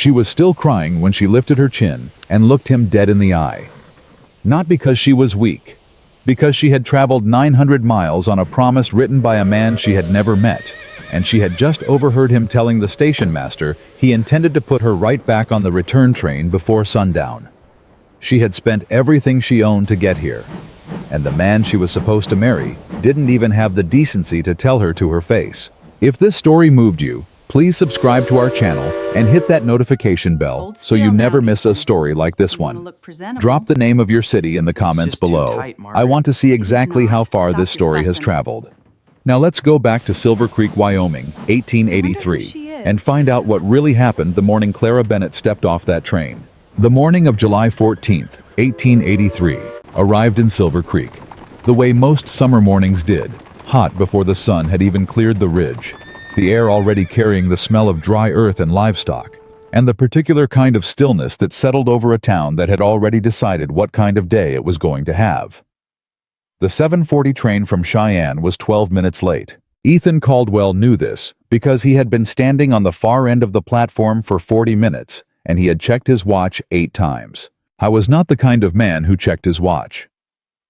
She was still crying when she lifted her chin and looked him dead in the eye. Not because she was weak, because she had traveled 900 miles on a promise written by a man she had never met, and she had just overheard him telling the station master he intended to put her right back on the return train before sundown. She had spent everything she owned to get here, and the man she was supposed to marry didn't even have the decency to tell her to her face. If this story moved you, please subscribe to our channel and hit that notification bell so you never miss a story like this one. Drop the name of your city in the comments below. I want to see exactly how far this story has traveled. Now let's go back to Silver Creek, Wyoming, 1883, and find out what really happened the morning Clara Bennett stepped off that train. The morning of July 14th, 1883, arrived in Silver Creek, the way most summer mornings did, hot before the sun had even cleared the ridge, the air already carrying the smell of dry earth and livestock, and the particular kind of stillness that settled over a town that had already decided what kind of day it was going to have. The 7:40 train from Cheyenne was 12 minutes late. Ethan Caldwell knew this because he had been standing on the far end of the platform for 40 minutes, and he had checked his watch 8 times. I was not the kind of man who checked his watch.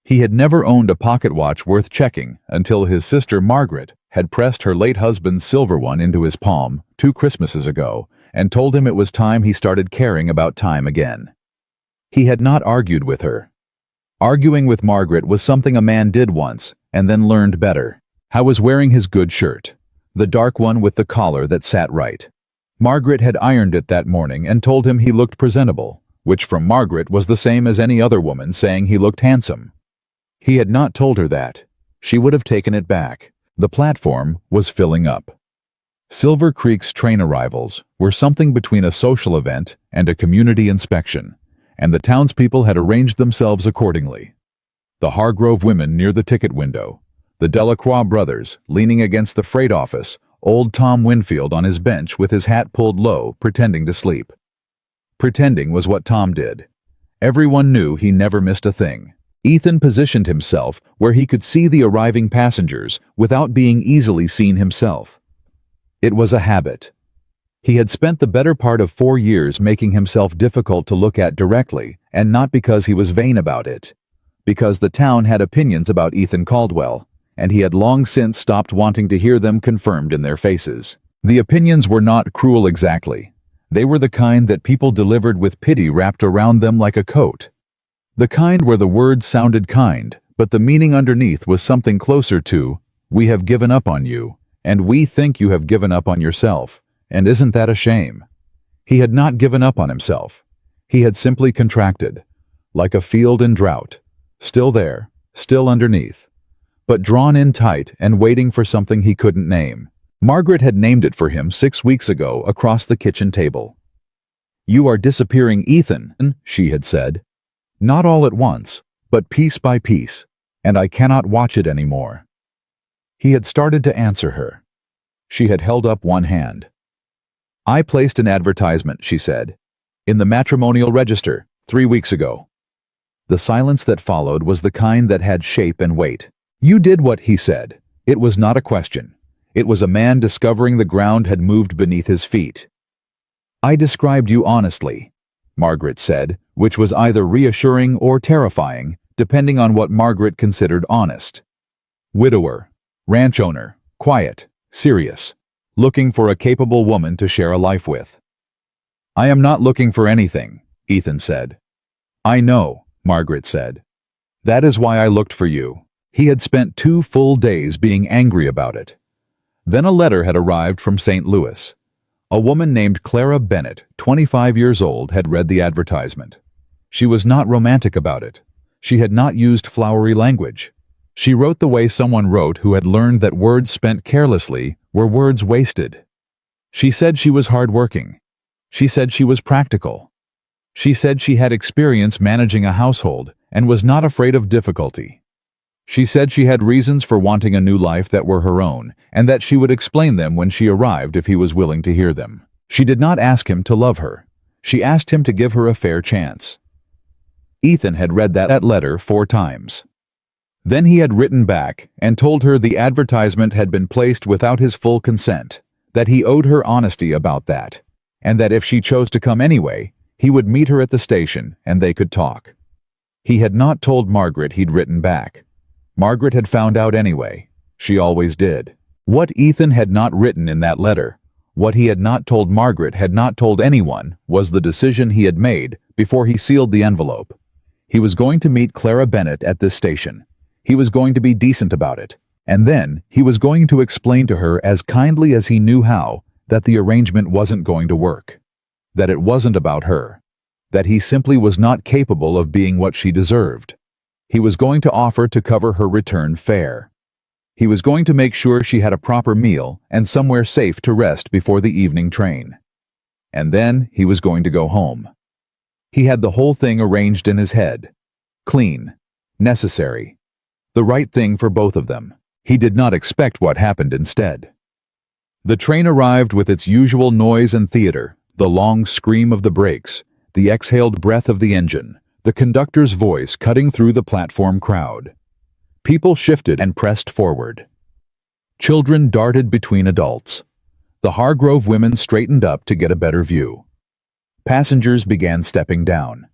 He had never owned a pocket watch worth checking until his sister Margaret had pressed her late husband's silver one into his palm 2 Christmases ago and told him it was time he started caring about time again. He had not argued with her. Arguing with Margaret was something a man did once and then learned better. I was wearing his good shirt, the dark one with the collar that sat right. Margaret had ironed it that morning and told him he looked presentable, which from Margaret was the same as any other woman saying he looked handsome. He had not told her that. She would have taken it back. The platform was filling up. Silver Creek's train arrivals were something between a social event and a community inspection, and the townspeople had arranged themselves accordingly. The Hargrove women near the ticket window, the Delacroix brothers leaning against the freight office, old Tom Winfield on his bench with his hat pulled low, pretending to sleep. Pretending was what Tom did. Everyone knew he never missed a thing. Ethan positioned himself where he could see the arriving passengers without being easily seen himself. It was a habit. He had spent the better part of 4 years making himself difficult to look at directly, and not because he was vain about it. Because the town had opinions about Ethan Caldwell, and he had long since stopped wanting to hear them confirmed in their faces. The opinions were not cruel exactly. They were the kind that people delivered with pity wrapped around them like a coat. The kind where the words sounded kind, but the meaning underneath was something closer to, "We have given up on you, and we think you have given up on yourself, and isn't that a shame?" He had not given up on himself. He had simply contracted, like a field in drought, still there, still underneath, but drawn in tight and waiting for something he couldn't name. Margaret had named it for him 6 weeks ago across the kitchen table. "You are disappearing, Ethan," she had said. "Not all at once, but piece by piece, and I cannot watch it anymore." He had started to answer her. She had held up one hand. "I placed an advertisement," she said, "in the matrimonial register 3 weeks ago." The silence that followed was the kind that had shape and weight. "You did what," he said. It was not a question. It was a man discovering the ground had moved beneath his feet. "I described you honestly," Margaret said, which was either reassuring or terrifying, depending on what Margaret considered honest. Widower, ranch owner, quiet, serious, looking for a capable woman to share a life with. "I am not looking for anything," Ethan said. "I know," Margaret said. "That is why I looked for you." He had spent 2 full days being angry about it. Then a letter had arrived from St. Louis. A woman named Clara Bennett, 25 years old, had read the advertisement. She was not romantic about it. She had not used flowery language. She wrote the way someone wrote who had learned that words spent carelessly were words wasted. She said she was hardworking. She said she was practical. She said she had experience managing a household and was not afraid of difficulty. She said she had reasons for wanting a new life that were her own, and that she would explain them when she arrived if he was willing to hear them. She did not ask him to love her. She asked him to give her a fair chance. Ethan had read that letter 4 times. Then he had written back and told her the advertisement had been placed without his full consent, that he owed her honesty about that, and that if she chose to come anyway, he would meet her at the station and they could talk. He had not told Margaret he'd written back. Margaret had found out anyway. She always did. What Ethan had not written in that letter, what he had not told Margaret, had not told anyone, was the decision he had made before he sealed the envelope. He was going to meet Clara Bennett at this station. He was going to be decent about it. And then he was going to explain to her as kindly as he knew how that the arrangement wasn't going to work. That it wasn't about her. That he simply was not capable of being what she deserved. He was going to offer to cover her return fare. He was going to make sure she had a proper meal and somewhere safe to rest before the evening train. And then he was going to go home. He had the whole thing arranged in his head. Clean. Necessary. The right thing for both of them. He did not expect what happened instead. The train arrived with its usual noise and theater, the long scream of the brakes, the exhaled breath of the engine, the conductor's voice cutting through the platform crowd. People shifted and pressed forward. Children darted between adults. The Hargrove women straightened up to get a better view. Passengers began stepping down.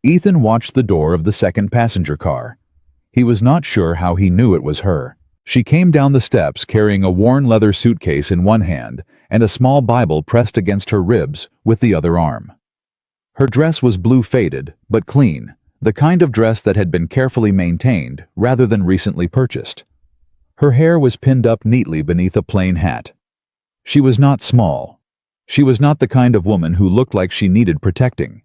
Ethan watched the door of the second passenger car. He was not sure how he knew it was her. She came down the steps carrying a worn leather suitcase in one hand and a small Bible pressed against her ribs with the other arm. Her dress was blue faded, but clean, the kind of dress that had been carefully maintained rather than recently purchased. Her hair was pinned up neatly beneath a plain hat. She was not small. She was not the kind of woman who looked like she needed protecting.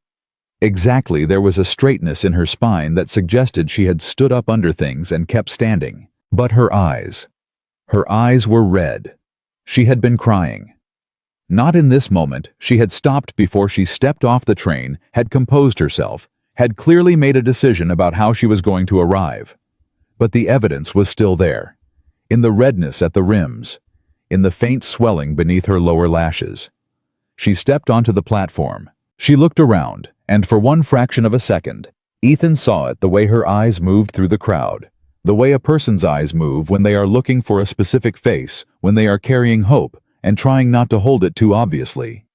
Exactly, there was a straightness in her spine that suggested she had stood up under things and kept standing. But her eyes were red. She had been crying. Not in this moment. She had stopped before she stepped off the train, had composed herself, had clearly made a decision about how she was going to arrive. But the evidence was still there. In the redness at the rims, in the faint swelling beneath her lower lashes. She stepped onto the platform. She looked around, and for one fraction of a second, Ethan saw it the way her eyes moved through the crowd, the way a person's eyes move when they are looking for a specific face, when they are carrying hope and trying not to hold it too obviously.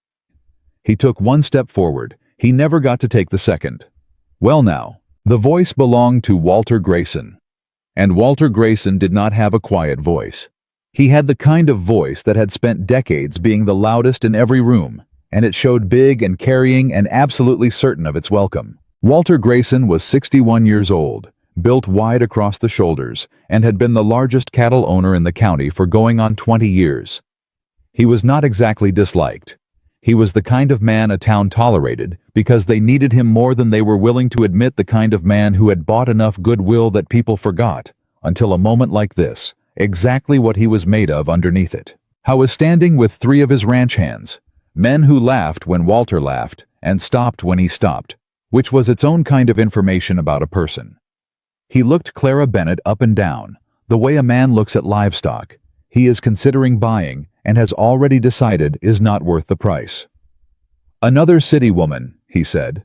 He took one step forward. He never got to take the second. Well now, the voice belonged to Walter Grayson. And Walter Grayson did not have a quiet voice. He had the kind of voice that had spent decades being the loudest in every room, and it showed big and carrying and absolutely certain of its welcome. Walter Grayson was 61 years old, built wide across the shoulders, and had been the largest cattle owner in the county for going on 20 years. He was not exactly disliked. He was the kind of man a town tolerated because they needed him more than they were willing to admit, the kind of man who had bought enough goodwill that people forgot, until a moment like this, exactly what he was made of underneath it. How was standing with 3 of his ranch hands, men who laughed when Walter laughed and stopped when he stopped, which was its own kind of information about a person. He looked Clara Bennett up and down, the way a man looks at livestock he is considering buying and has already decided is not worth the price. "Another city woman," he said,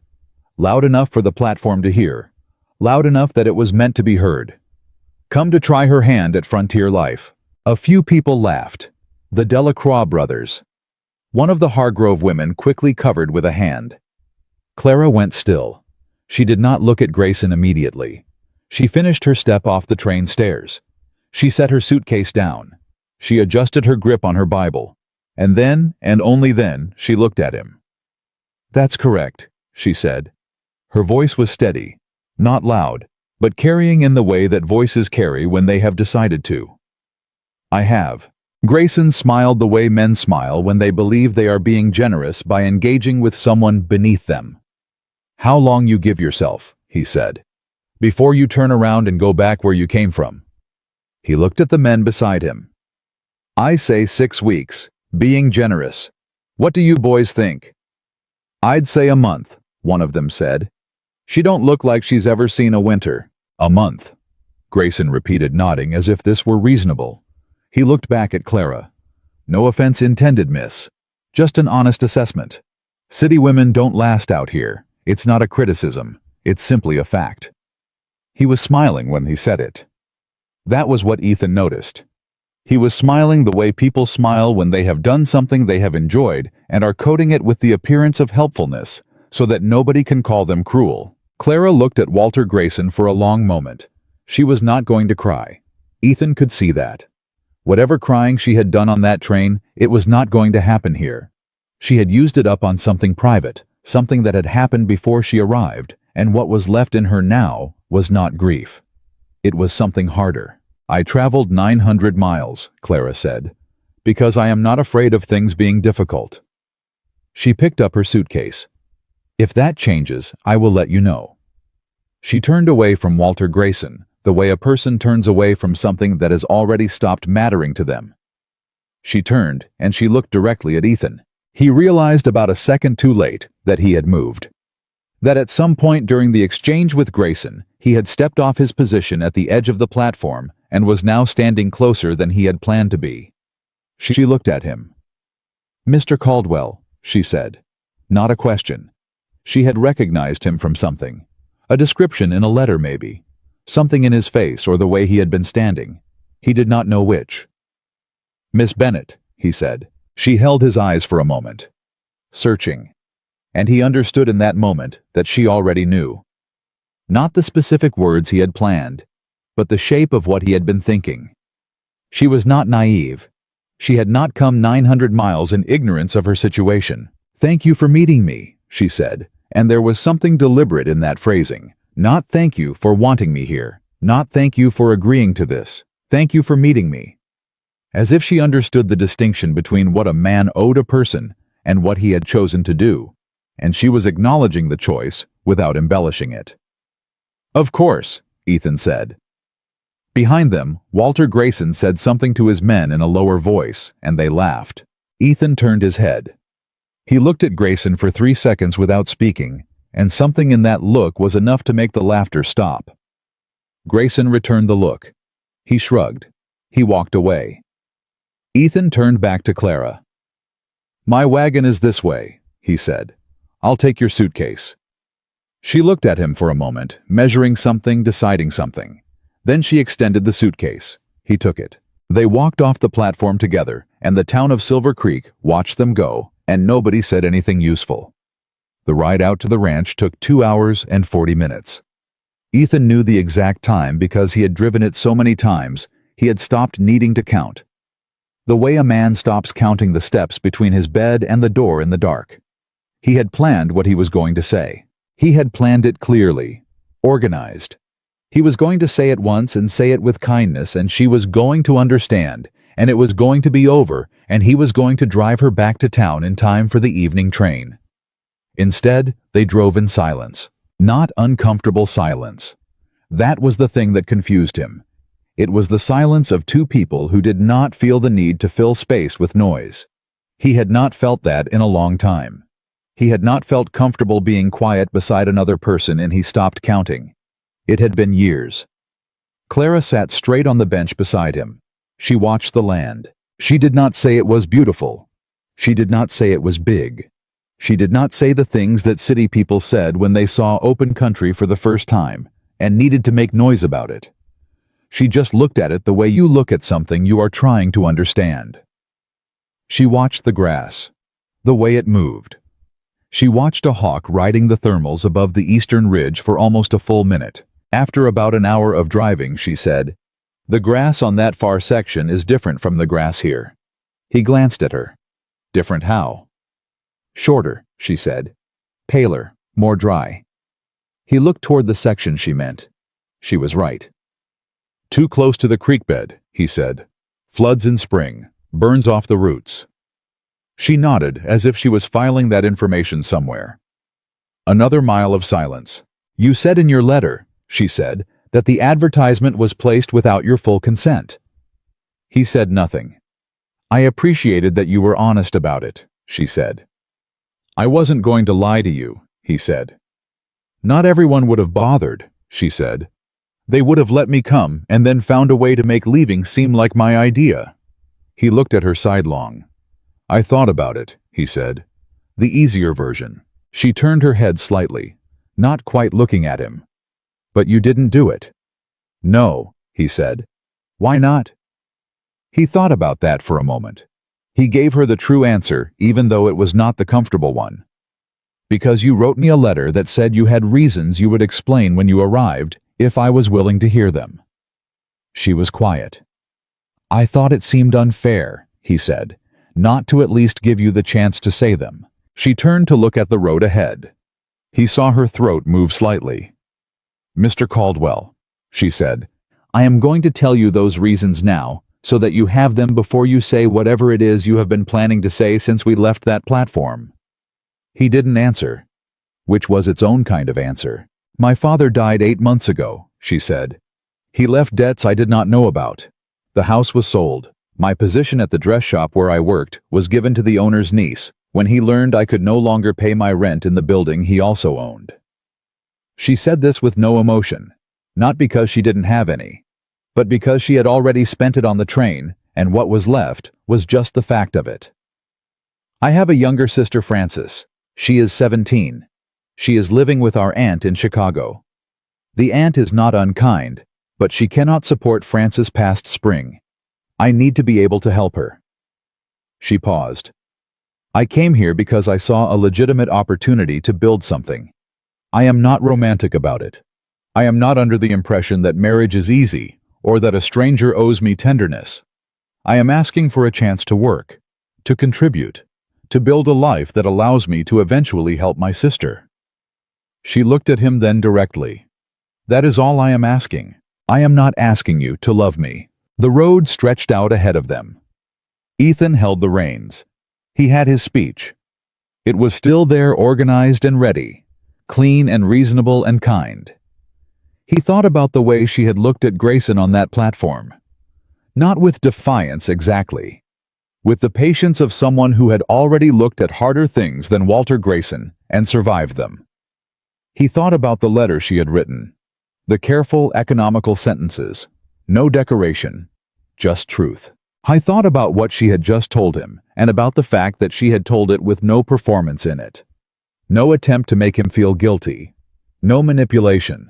loud enough for the platform to hear, loud enough that it was meant to be heard. "Come to try her hand at frontier life." A few people laughed. The Delacroix brothers. One of the Hargrove women quickly covered with a hand. Clara went still. She did not look at Grayson immediately. She finished her step off the train stairs. She set her suitcase down. She adjusted her grip on her Bible. And then, and only then, she looked at him. "That's correct," she said. Her voice was steady, not loud, but carrying in the way that voices carry when they have decided to. "I have." Grayson smiled the way men smile when they believe they are being generous by engaging with someone beneath them. "How long you give yourself," he said, "before you turn around and go back where you came from?" He looked at the men beside him. "I say 6 weeks, being generous. What do you boys think?" "I'd say a month," one of them said. "She don't look like she's ever seen a winter." "A month," Grayson repeated, nodding as if this were reasonable. He looked back at Clara. "No offense intended, miss. Just an honest assessment. City women don't last out here. It's not a criticism. It's simply a fact." He was smiling when he said it. That was what Ethan noticed. He was smiling the way people smile when they have done something they have enjoyed and are coating it with the appearance of helpfulness, so that nobody can call them cruel. Clara looked at Walter Grayson for a long moment. She was not going to cry. Ethan could see that. Whatever crying she had done on that train, it was not going to happen here. She had used it up on something private, something that had happened before she arrived, and what was left in her now was not grief. It was something harder. "I traveled 900 miles, Clara said, because I am not afraid of things being difficult." She picked up her suitcase. "If that changes, I will let you know." She turned away from Walter Grayson, the way a person turns away from something that has already stopped mattering to them. She turned, and she looked directly at Ethan. He realized about a second too late that he had moved. That at some point during the exchange with Grayson, he had stepped off his position at the edge of the platform and was now standing closer than he had planned to be. She looked at him. "Mr. Caldwell," she said. Not a question. She had recognized him from something. A description in a letter, maybe. Something in his face or the way he had been standing. He did not know which. "Miss Bennet," he said. She held his eyes for a moment. Searching. And he understood in that moment that she already knew. Not the specific words he had planned, but the shape of what he had been thinking. She was not naive. She had not come 900 miles in ignorance of her situation. "Thank you for meeting me," she said, and there was something deliberate in that phrasing. Not "thank you for wanting me here," not "thank you for agreeing to this," "thank you for meeting me." As if she understood the distinction between what a man owed a person and what he had chosen to do, and she was acknowledging the choice without embellishing it. "Of course," Ethan said. Behind them, Walter Grayson said something to his men in a lower voice, and they laughed. Ethan turned his head. He looked at Grayson for 3 seconds without speaking, and something in that look was enough to make the laughter stop. Grayson returned the look. He shrugged. He walked away. Ethan turned back to Clara. "My wagon is this way," he said. "I'll take your suitcase." She looked at him for a moment, measuring something, deciding something. Then she extended the suitcase. He took it. They walked off the platform together, and the town of Silver Creek watched them go, and nobody said anything useful. The ride out to the ranch took 2 hours and 40 minutes. Ethan knew the exact time because he had driven it so many times, he had stopped needing to count. The way a man stops counting the steps between his bed and the door in the dark. He had planned what he was going to say. He had planned it clearly, organized. He was going to say it once and say it with kindness, and she was going to understand, and it was going to be over, and he was going to drive her back to town in time for the evening train. Instead, they drove in silence. Not uncomfortable silence. That was the thing that confused him. It was the silence of two people who did not feel the need to fill space with noise. He had not felt that in a long time. He had not felt comfortable being quiet beside another person, and he stopped counting. It had been years. Clara sat straight on the bench beside him. She watched the land. She did not say it was beautiful. She did not say it was big. She did not say the things that city people said when they saw open country for the first time and needed to make noise about it. She just looked at it the way you look at something you are trying to understand. She watched the grass, the way it moved. She watched a hawk riding the thermals above the eastern ridge for almost a full minute. After about an hour of driving, she said, "The grass on that far section is different from the grass here." He glanced at her. "Different how?" "Shorter," she said. "Paler, more dry." He looked toward the section she meant. She was right. "Too close to the creek bed," he said. "Floods in spring, burns off the roots." She nodded as if she was filing that information somewhere. Another mile of silence. "You said in your letter," she said, "that the advertisement was placed without your full consent." He said nothing. "I appreciated that you were honest about it," she said. "I wasn't going to lie to you," he said. "Not everyone would have bothered," she said. "They would have let me come and then found a way to make leaving seem like my idea." He looked at her sidelong. "I thought about it," he said. "The easier version." She turned her head slightly, not quite looking at him. "But you didn't do it." "No," he said. "Why not?" He thought about that for a moment. He gave her the true answer, even though it was not the comfortable one. Because you wrote me a letter that said you had reasons you would explain when you arrived, if I was willing to hear them. She was quiet. I thought it seemed unfair, he said, not to at least give you the chance to say them. She turned to look at the road ahead. He saw her throat move slightly. Mr. Caldwell, she said, I am going to tell you those reasons now, so that you have them before you say whatever it is you have been planning to say since we left that platform. He didn't answer, which was its own kind of answer. My father died 8 months ago, she said. He left debts I did not know about. The house was sold. My position at the dress shop where I worked was given to the owner's niece, when he learned I could no longer pay my rent in the building he also owned. She said this with no emotion, not because she didn't have any, but because she had already spent it on the train, and what was left was just the fact of it. I have a younger sister, Frances. She is 17. She is living with our aunt in Chicago. The aunt is not unkind, but she cannot support Frances past spring. I need to be able to help her. She paused. I came here because I saw a legitimate opportunity to build something. I am not romantic about it. I am not under the impression that marriage is easy, or that a stranger owes me tenderness. I am asking for a chance to work, to contribute, to build a life that allows me to eventually help my sister. She looked at him then directly. That is all I am asking. I am not asking you to love me. The road stretched out ahead of them. Ethan held the reins. He had his speech. It was still there, organized and ready, clean and reasonable and kind. He thought about the way she had looked at Grayson on that platform. Not with defiance exactly. With the patience of someone who had already looked at harder things than Walter Grayson and survived them. He thought about the letter she had written. The careful, economical sentences. No decoration. Just truth. I thought about what she had just told him, and about the fact that she had told it with no performance in it. No attempt to make him feel guilty. No manipulation.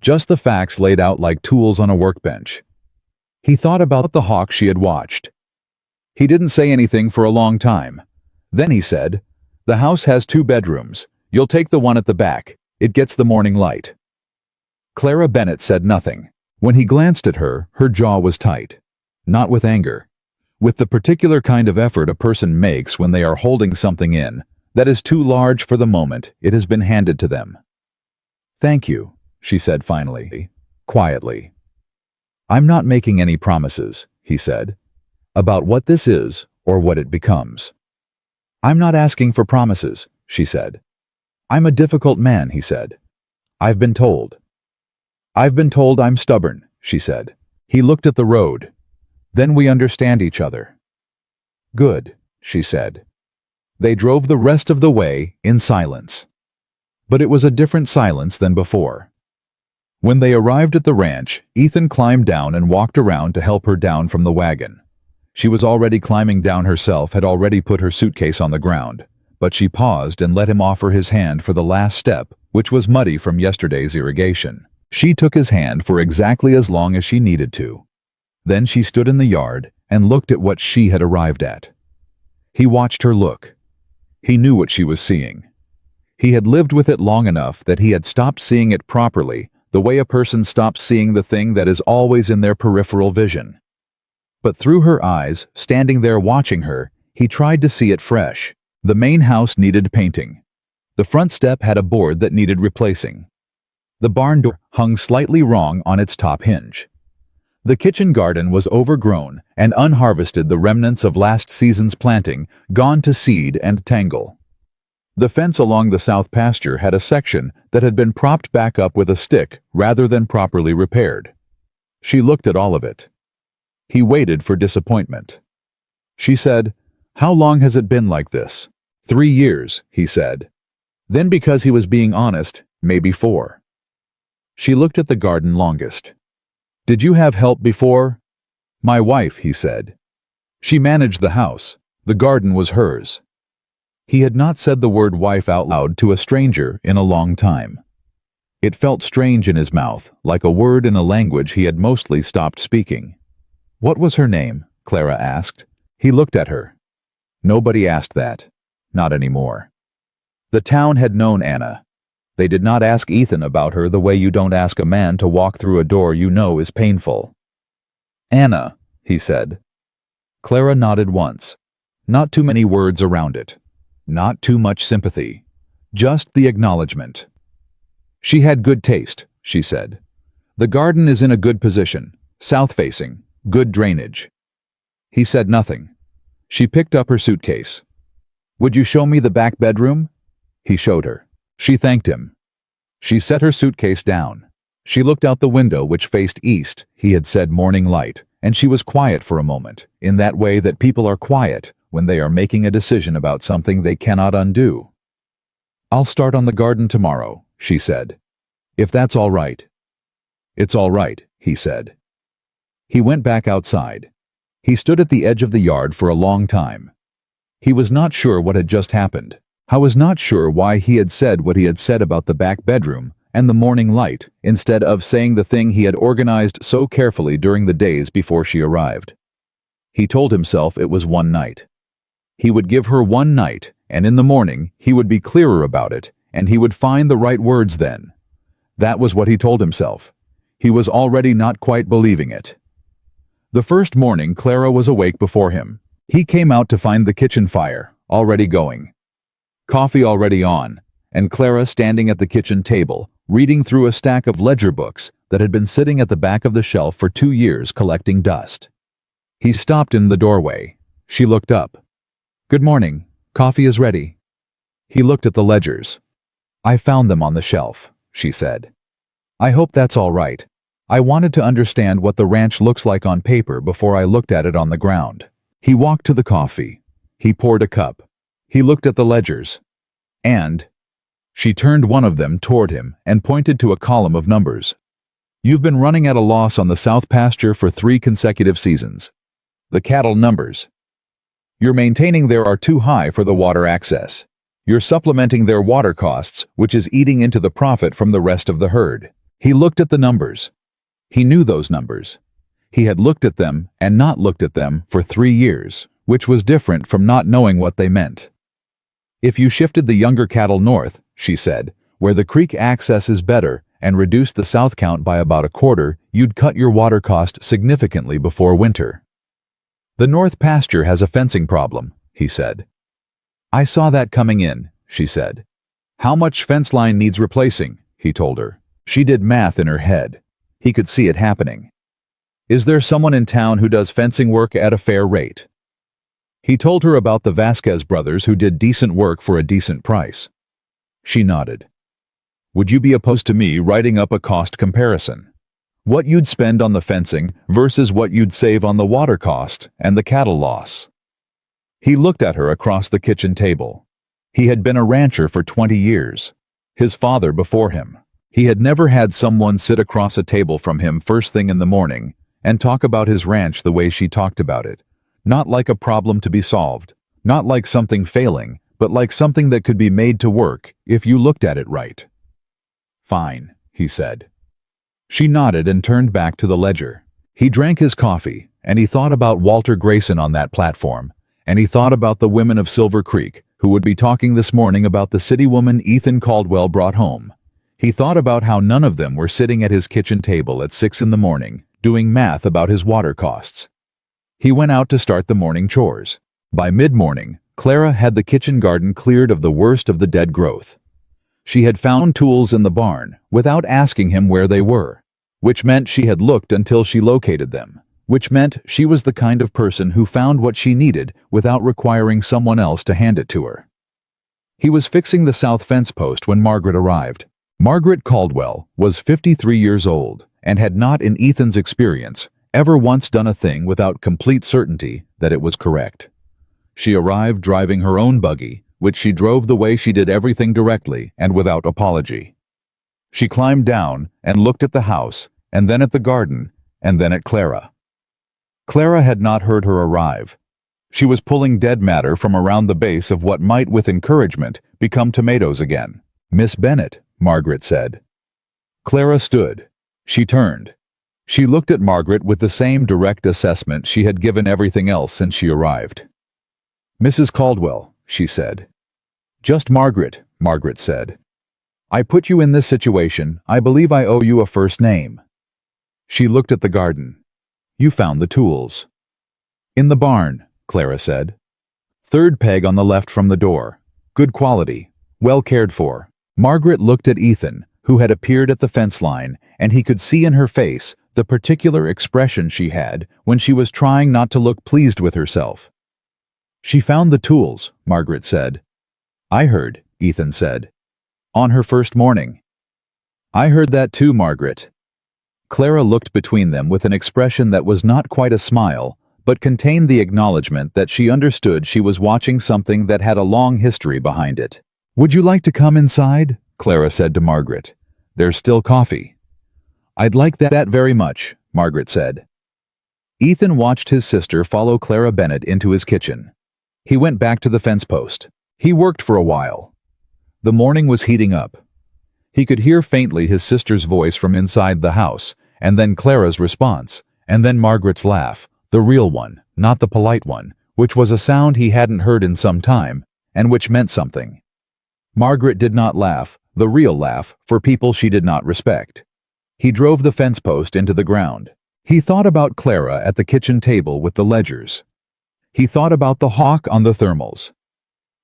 Just the facts laid out like tools on a workbench. He thought about the hawk she had watched. He didn't say anything for a long time. Then he said, "The house has 2 bedrooms. You'll take the one at the back. It gets the morning light." Clara Bennett said nothing. When he glanced at her, her jaw was tight. Not with anger. With the particular kind of effort a person makes when they are holding something in that is too large for the moment it has been handed to them. "Thank you," she said finally, quietly. "I'm not making any promises," he said, "about what this is or what it becomes." "I'm not asking for promises," she said. "I'm a difficult man," he said. "I've been told." "I've been told I'm stubborn," she said. He looked at the road. "Then we understand each other." "Good," she said. They drove the rest of the way in silence. But it was a different silence than before. When they arrived at the ranch, Ethan climbed down and walked around to help her down from the wagon. She was already climbing down herself, had already put her suitcase on the ground, but she paused and let him offer his hand for the last step, which was muddy from yesterday's irrigation. She took his hand for exactly as long as she needed to. Then she stood in the yard and looked at what she had arrived at. He watched her look. He knew what she was seeing. He had lived with it long enough that he had stopped seeing it properly, the way a person stops seeing the thing that is always in their peripheral vision. But through her eyes, standing there watching her, he tried to see it fresh. The main house needed painting. The front step had a board that needed replacing. The barn door hung slightly wrong on its top hinge. The kitchen garden was overgrown and unharvested, the remnants of last season's planting gone to seed and tangle. The fence along the south pasture had a section that had been propped back up with a stick rather than properly repaired. She looked at all of it. He waited for disappointment. She said, "How long has it been like this?" 3 years, he said. Then, because he was being honest, maybe 4. She looked at the garden longest. "Did you have help before?" "My wife," he said. "She managed the house. The garden was hers." He had not said the word wife out loud to a stranger in a long time. It felt strange in his mouth, like a word in a language he had mostly stopped speaking. What was her name? Clara asked. He looked at her. Nobody asked that. Not anymore. The town had known Anna. They did not ask Ethan about her the way you don't ask a man to walk through a door you know is painful. Anna, he said. Clara nodded once. Not too many words around it. Not too much sympathy. Just the acknowledgement. She had good taste, she said. The garden is in a good position, south-facing, good drainage. He said nothing. She picked up her suitcase. Would you show me the back bedroom? He showed her. She thanked him. She set her suitcase down. She looked out the window which faced east. He had said morning light, and she was quiet for a moment, in that way that people are quiet when they are making a decision about something they cannot undo. I'll start on the garden tomorrow, she said. If that's all right. It's all right, he said. He went back outside. He stood at the edge of the yard for a long time. He was not sure what had just happened. I was not sure why he had said what he had said about the back bedroom and the morning light, instead of saying the thing he had organized so carefully during the days before she arrived. He told himself it was one night. He would give her one night, and in the morning he would be clearer about it, and he would find the right words then. That was what he told himself. He was already not quite believing it. The first morning Clara was awake before him. He came out to find the kitchen fire, already going. Coffee already on, and Clara standing at the kitchen table, reading through a stack of ledger books that had been sitting at the back of the shelf for 2 years collecting dust. He stopped in the doorway. She looked up. Good morning. Coffee is ready. He looked at the ledgers. I found them on the shelf, she said. I hope that's all right. I wanted to understand what the ranch looks like on paper before I looked at it on the ground. He walked to the coffee. He poured a cup. He looked at the ledgers. And she turned one of them toward him and pointed to a column of numbers. You've been running at a loss on the south pasture for 3 consecutive seasons. The cattle numbers. You're maintaining there are too high for the water access. You're supplementing their water costs, which is eating into the profit from the rest of the herd. He looked at the numbers. He knew those numbers. He had looked at them and not looked at them for 3 years, which was different from not knowing what they meant. If you shifted the younger cattle north, she said, where the creek access is better, and reduced the south count by about a quarter, you'd cut your water cost significantly before winter. The north pasture has a fencing problem, he said. I saw that coming in, she said. How much fence line needs replacing, he told her. She did math in her head. He could see it happening. Is there someone in town who does fencing work at a fair rate? He told her about the Vasquez brothers who did decent work for a decent price. She nodded. Would you be opposed to me writing up a cost comparison? What you'd spend on the fencing versus what you'd save on the water cost and the cattle loss. He looked at her across the kitchen table. He had been a rancher for 20 years. His father before him. He had never had someone sit across a table from him first thing in the morning and talk about his ranch the way she talked about it. Not like a problem to be solved, not like something failing, but like something that could be made to work if you looked at it right. Fine, he said. She nodded and turned back to the ledger. He drank his coffee, and he thought about Walter Grayson on that platform, and he thought about the women of Silver Creek who would be talking this morning about the city woman Ethan Caldwell brought home. He thought about how none of them were sitting at his kitchen table at 6 in the morning, doing math about his water costs. He went out to start the morning chores. By mid-morning, Clara had the kitchen garden cleared of the worst of the dead growth. She had found tools in the barn without asking him where they were, which meant she had looked until she located them, which meant she was the kind of person who found what she needed without requiring someone else to hand it to her. He was fixing the south fence post when Margaret arrived. Margaret Caldwell was 53 years old and had not, in Ethan's experience, ever once done a thing without complete certainty that it was correct. She arrived driving her own buggy, which she drove the way she did everything directly and without apology. She climbed down and looked at the house, and then at the garden, and then at Clara. Clara had not heard her arrive. She was pulling dead matter from around the base of what might, with encouragement, become tomatoes again. Miss Bennet, Margaret said. Clara stood. She turned. She looked at Margaret with the same direct assessment she had given everything else since she arrived. "Mrs. Caldwell," she said. "Just Margaret," Margaret said. "I put you in this situation. I believe I owe you a first name." She looked at the garden. "You found the tools." "In the barn," Clara said. "Third peg on the left from the door. Good quality. Well cared for." Margaret looked at Ethan, who had appeared at the fence line, and he could see in her face the particular expression she had when she was trying not to look pleased with herself. "She found the tools," Margaret said. "I heard," Ethan said. "On her first morning." "I heard that too, Margaret." Clara looked between them with an expression that was not quite a smile, but contained the acknowledgement that she understood she was watching something that had a long history behind it. "Would you like to come inside?" Clara said to Margaret. "There's still coffee." "I'd like that very much," Margaret said. Ethan watched his sister follow Clara Bennett into his kitchen. He went back to the fence post. He worked for a while. The morning was heating up. He could hear faintly his sister's voice from inside the house, and then Clara's response, and then Margaret's laugh, the real one, not the polite one, which was a sound he hadn't heard in some time, and which meant something. Margaret did not laugh, the real laugh, for people she did not respect. He drove the fence post into the ground. He thought about Clara at the kitchen table with the ledgers. He thought about the hawk on the thermals.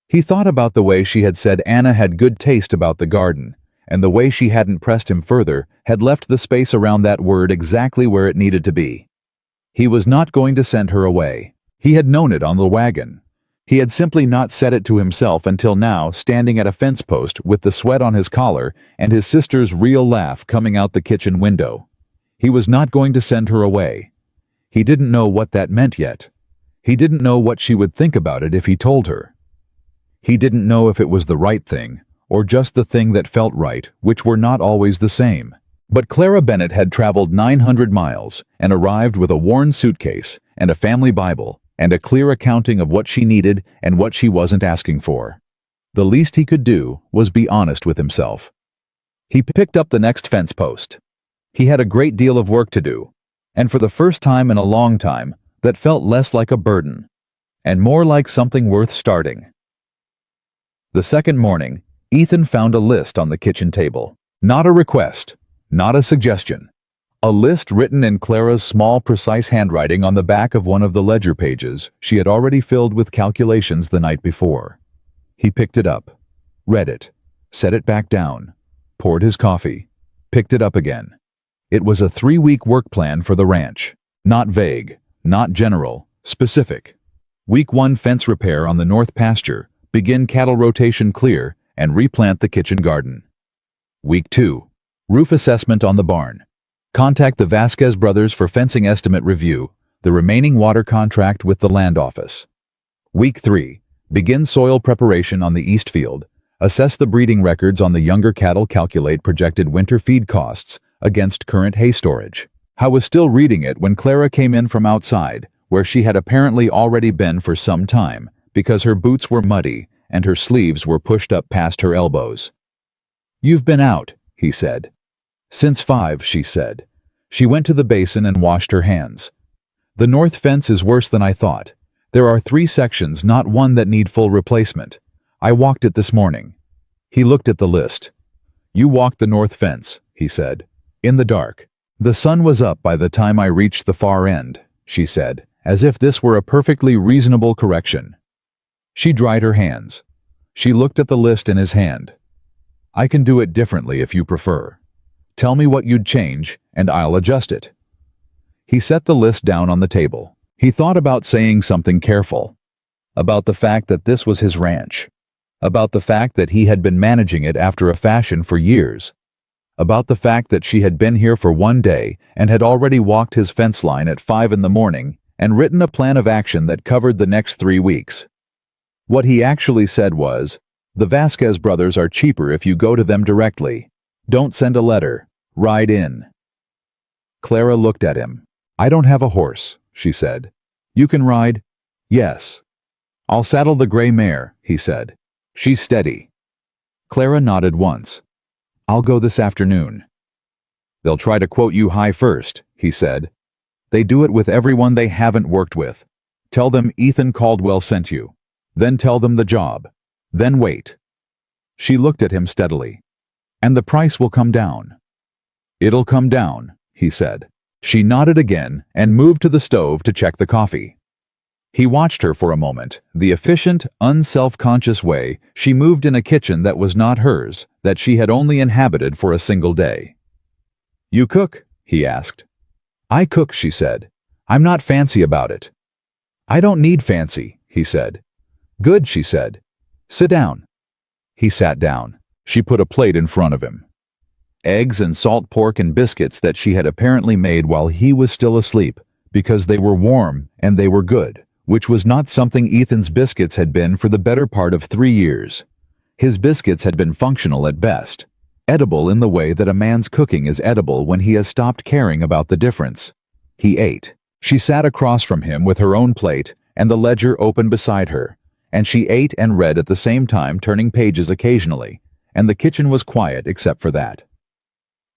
He thought about the way she had said Anna had good taste about the garden, and the way she hadn't pressed him further, had left the space around that word exactly where it needed to be. He was not going to send her away. He had known it on the wagon. He had simply not said it to himself until now, standing at a fence post with the sweat on his collar and his sister's real laugh coming out the kitchen window. He was not going to send her away. He didn't know what that meant yet. He didn't know what she would think about it if he told her. He didn't know if it was the right thing, or just the thing that felt right, which were not always the same. But Clara Bennett had traveled 900 miles and arrived with a worn suitcase and a family Bible and a clear accounting of what she needed and what she wasn't asking for. The least he could do was be honest with himself. He picked up the next fence post. He had a great deal of work to do, and for the first time in a long time, that felt less like a burden, and more like something worth starting. The second morning, Ethan found a list on the kitchen table. Not a request, not a suggestion. A list written in Clara's small, precise handwriting on the back of one of the ledger pages she had already filled with calculations the night before. He picked it up, read it, set it back down, poured his coffee, picked it up again. It was a 3-week work plan for the ranch. Not vague, not general, specific. Week 1 fence repair on the north pasture, begin cattle rotation clear, and replant the kitchen garden. Week 2, roof assessment on the barn. Contact the Vasquez brothers for fencing estimate review, the remaining water contract with the land office. Week 3, begin soil preparation on the east field, assess the breeding records on the younger cattle, calculate projected winter feed costs against current hay storage. I was still reading it when Clara came in from outside, where she had apparently already been for some time, because her boots were muddy and her sleeves were pushed up past her elbows. "You've been out," he said. "Since 5, she said. She went to the basin and washed her hands. "The north fence is worse than I thought. There are 3 sections, not one, that need full replacement. I walked it this morning." He looked at the list. "You walked the north fence," he said. "In the dark. The sun was up by the time I reached the far end," she said, as if this were a perfectly reasonable correction. She dried her hands. She looked at the list in his hand. "I can do it differently if you prefer. Tell me what you'd change, and I'll adjust it." He set the list down on the table. He thought about saying something careful. About the fact that this was his ranch. About the fact that he had been managing it after a fashion for years. About the fact that she had been here for 1 day and had already walked his fence line at 5 in the morning and written a plan of action that covered the next 3 weeks. What he actually said was, "The Vasquez brothers are cheaper if you go to them directly. Don't send a letter. Ride in." Clara looked at him. "I don't have a horse," she said. "You can ride?" "Yes." "I'll saddle the gray mare," he said. "She's steady." Clara nodded once. "I'll go this afternoon." They'll try to quote you high first, he said. They do it with everyone they haven't worked with. Tell them Ethan Caldwell sent you. Then tell them the job. Then wait. She looked at him steadily. And the price will come down. It'll come down, he said. She nodded again and moved to the stove to check the coffee. He watched her for a moment, the efficient, unself-conscious way she moved in a kitchen that was not hers, that she had only inhabited for a single day. You cook? He asked. I cook, she said. I'm not fancy about it. I don't need fancy, he said. Good, she said. Sit down. He sat down. She put a plate in front of him. Eggs and salt pork and biscuits that she had apparently made while he was still asleep, because they were warm and they were good, which was not something Ethan's biscuits had been for the better part of 3 years. His biscuits had been functional at best, edible in the way that a man's cooking is edible when he has stopped caring about the difference. He ate. She sat across from him with her own plate and the ledger open beside her, and she ate and read at the same time, turning pages occasionally, and the kitchen was quiet except for that.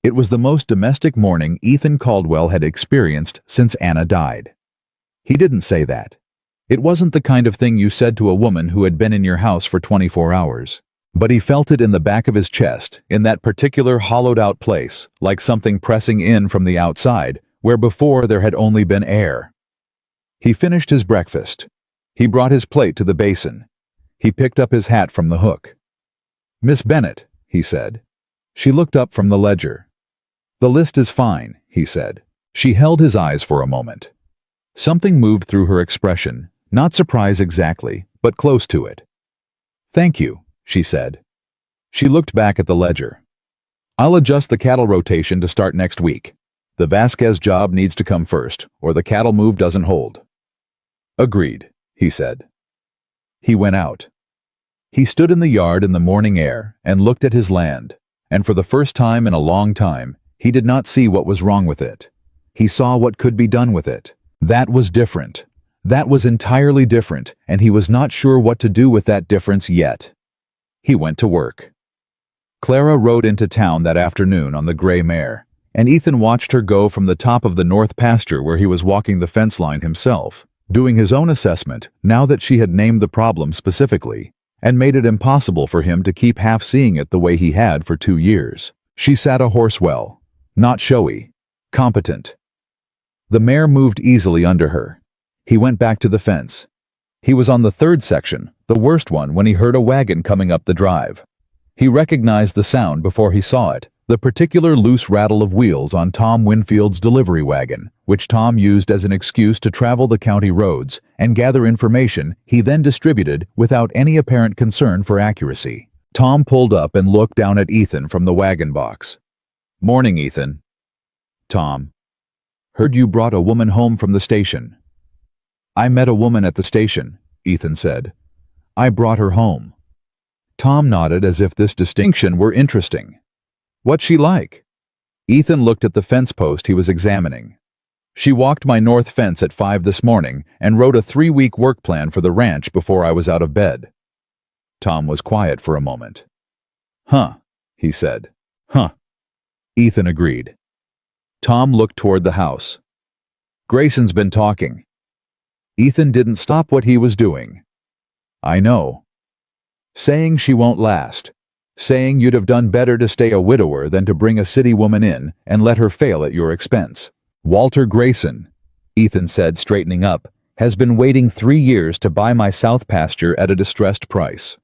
It was the most domestic morning Ethan Caldwell had experienced since Anna died. He didn't say that. It wasn't the kind of thing you said to a woman who had been in your house for 24 hours. But he felt it in the back of his chest, in that particular hollowed-out place, like something pressing in from the outside, where before there had only been air. He finished his breakfast. He brought his plate to the basin. He picked up his hat from the hook. Miss Bennett, he said. She looked up from the ledger. The list is fine, he said. She held his eyes for a moment. Something moved through her expression, not surprise exactly, but close to it. Thank you, she said. She looked back at the ledger. I'll adjust the cattle rotation to start next week. The Vasquez job needs to come first, or the cattle move doesn't hold. Agreed, he said. He went out. He stood in the yard in the morning air and looked at his land, and for the first time in a long time, he did not see what was wrong with it. He saw what could be done with it. That was different. That was entirely different, and he was not sure what to do with that difference yet. He went to work. Clara rode into town that afternoon on the gray mare, and Ethan watched her go from the top of the north pasture where he was walking the fence line himself, doing his own assessment now that she had named the problem specifically, and made it impossible for him to keep half seeing it the way he had for 2 years. She sat a horse well, not showy, competent. The mare moved easily under her. He went back to the fence. He was on the third section, the worst one, when he heard a wagon coming up the drive. He recognized the sound before he saw it, the particular loose rattle of wheels on Tom Winfield's delivery wagon, which Tom used as an excuse to travel the county roads and gather information he then distributed without any apparent concern for accuracy. Tom pulled up and looked down at Ethan from the wagon box. Morning, Ethan. Tom. Heard you brought a woman home from the station. I met a woman at the station, Ethan said. I brought her home. Tom nodded as if this distinction were interesting. What's she like? Ethan looked at the fence post he was examining. She walked my north fence at 5 this morning and wrote a 3-week work plan for the ranch before I was out of bed. Tom was quiet for a moment. Huh, he said. Huh. Ethan agreed. Tom looked toward the house. Grayson's been talking. Ethan didn't stop what he was doing. I know. Saying she won't last. Saying you'd have done better to stay a widower than to bring a city woman in and let her fail at your expense. Walter Grayson, Ethan said, straightening up, has been waiting 3 years to buy my south pasture at a distressed price.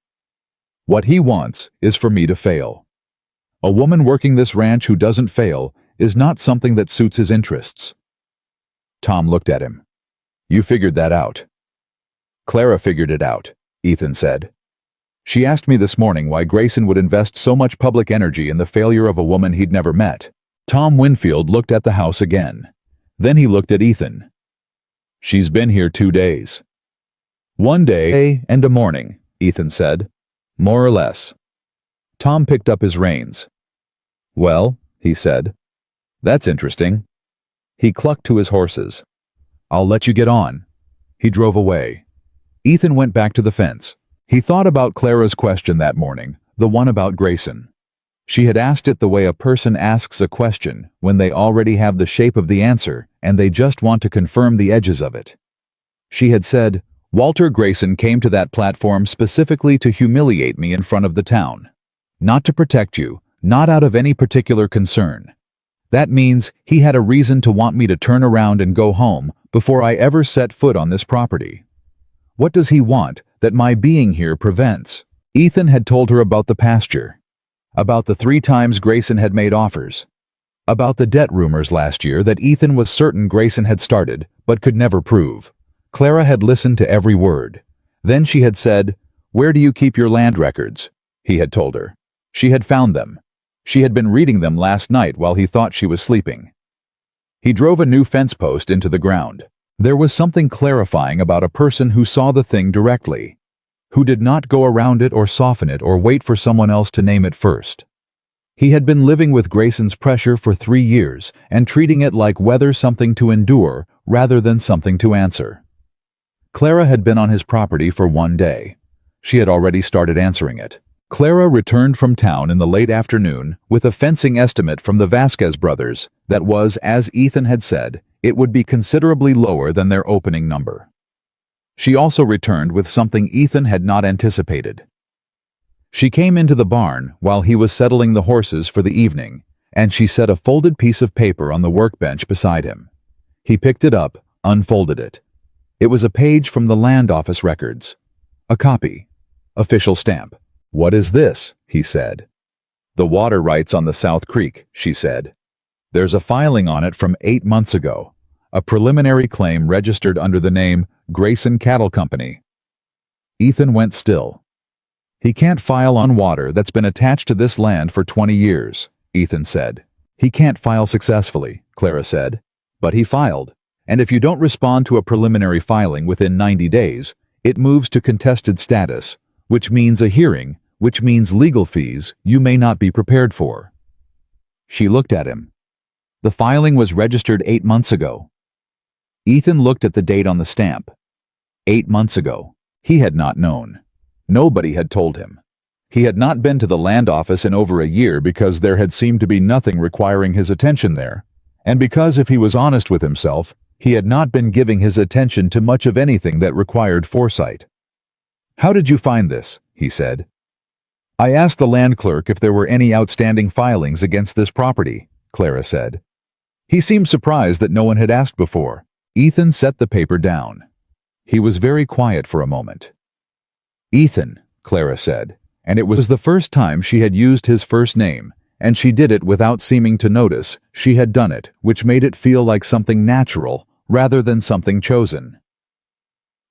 What he wants is for me to fail. A woman working this ranch who doesn't fail is not something that suits his interests. Tom looked at him. You figured that out. Clara figured it out, Ethan said. She asked me this morning why Grayson would invest so much public energy in the failure of a woman he'd never met. Tom Winfield looked at the house again. Then he looked at Ethan. She's been here 2 days. 1 day and a morning, Ethan said. More or less. Tom picked up his reins. Well, he said. That's interesting. He clucked to his horses. I'll let you get on. He drove away. Ethan went back to the fence. He thought about Clara's question that morning, the one about Grayson. She had asked it the way a person asks a question when they already have the shape of the answer and they just want to confirm the edges of it. She had said, "Walter Grayson came to that platform specifically to humiliate me in front of the town. Not to protect you, not out of any particular concern. That means he had a reason to want me to turn around and go home before I ever set foot on this property. What does he want that my being here prevents?" Ethan had told her about the pasture, about the 3 times Grayson had made offers, about the debt rumors last year that Ethan was certain Grayson had started but could never prove. Clara had listened to every word. Then she had said, "Where do you keep your land records?" He had told her. She had found them. She had been reading them last night while he thought she was sleeping. He drove a new fence post into the ground. There was something clarifying about a person who saw the thing directly, who did not go around it or soften it or wait for someone else to name it first. He had been living with Grayson's pressure for 3 years and treating it like weather, something to endure rather than something to answer. Clara had been on his property for 1 day. She had already started answering it. Clara returned from town in the late afternoon with a fencing estimate from the Vasquez brothers that was, as Ethan had said, it would be considerably lower than their opening number. She also returned with something Ethan had not anticipated. She came into the barn while he was settling the horses for the evening, and she set a folded piece of paper on the workbench beside him. He picked it up, unfolded it. It was a page from the land office records. A copy. Official stamp. "What is this?" he said. "The water rights on the South Creek," she said. "There's a filing on it from 8 months ago. A preliminary claim registered under the name Grayson Cattle Company." Ethan went still. "He can't file on water that's been attached to this land for 20 years, Ethan said. "He can't file successfully," Clara said. "But he filed. And if you don't respond to a preliminary filing within 90 days, it moves to contested status, which means a hearing, which means legal fees you may not be prepared for." She looked at him. "The filing was registered 8 months ago." Ethan looked at the date on the stamp. 8 months ago. He had not known. Nobody had told him. He had not been to the land office in over a year because there had seemed to be nothing requiring his attention there, and because if he was honest with himself, he had not been giving his attention to much of anything that required foresight. "How did you find this?" he said. "I asked the land clerk if there were any outstanding filings against this property," Clara said. He seemed surprised that no one had asked before. Ethan set the paper down. He was very quiet for a moment. "Ethan," Clara said, and it was the first time she had used his first name, and she did it without seeming to notice she had done it, which made it feel like something natural rather than something chosen.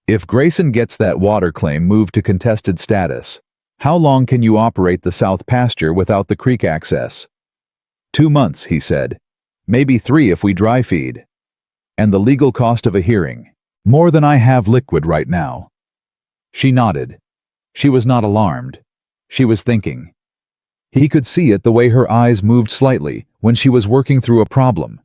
"If Grayson gets that water claim moved to contested status, how long can you operate the south pasture without the creek access?" 2 months, he said. "Maybe 3 if we dry feed. And the legal cost of a hearing. More than I have liquid right now." She nodded. She was not alarmed. She was thinking. He could see it the way her eyes moved slightly when she was working through a problem.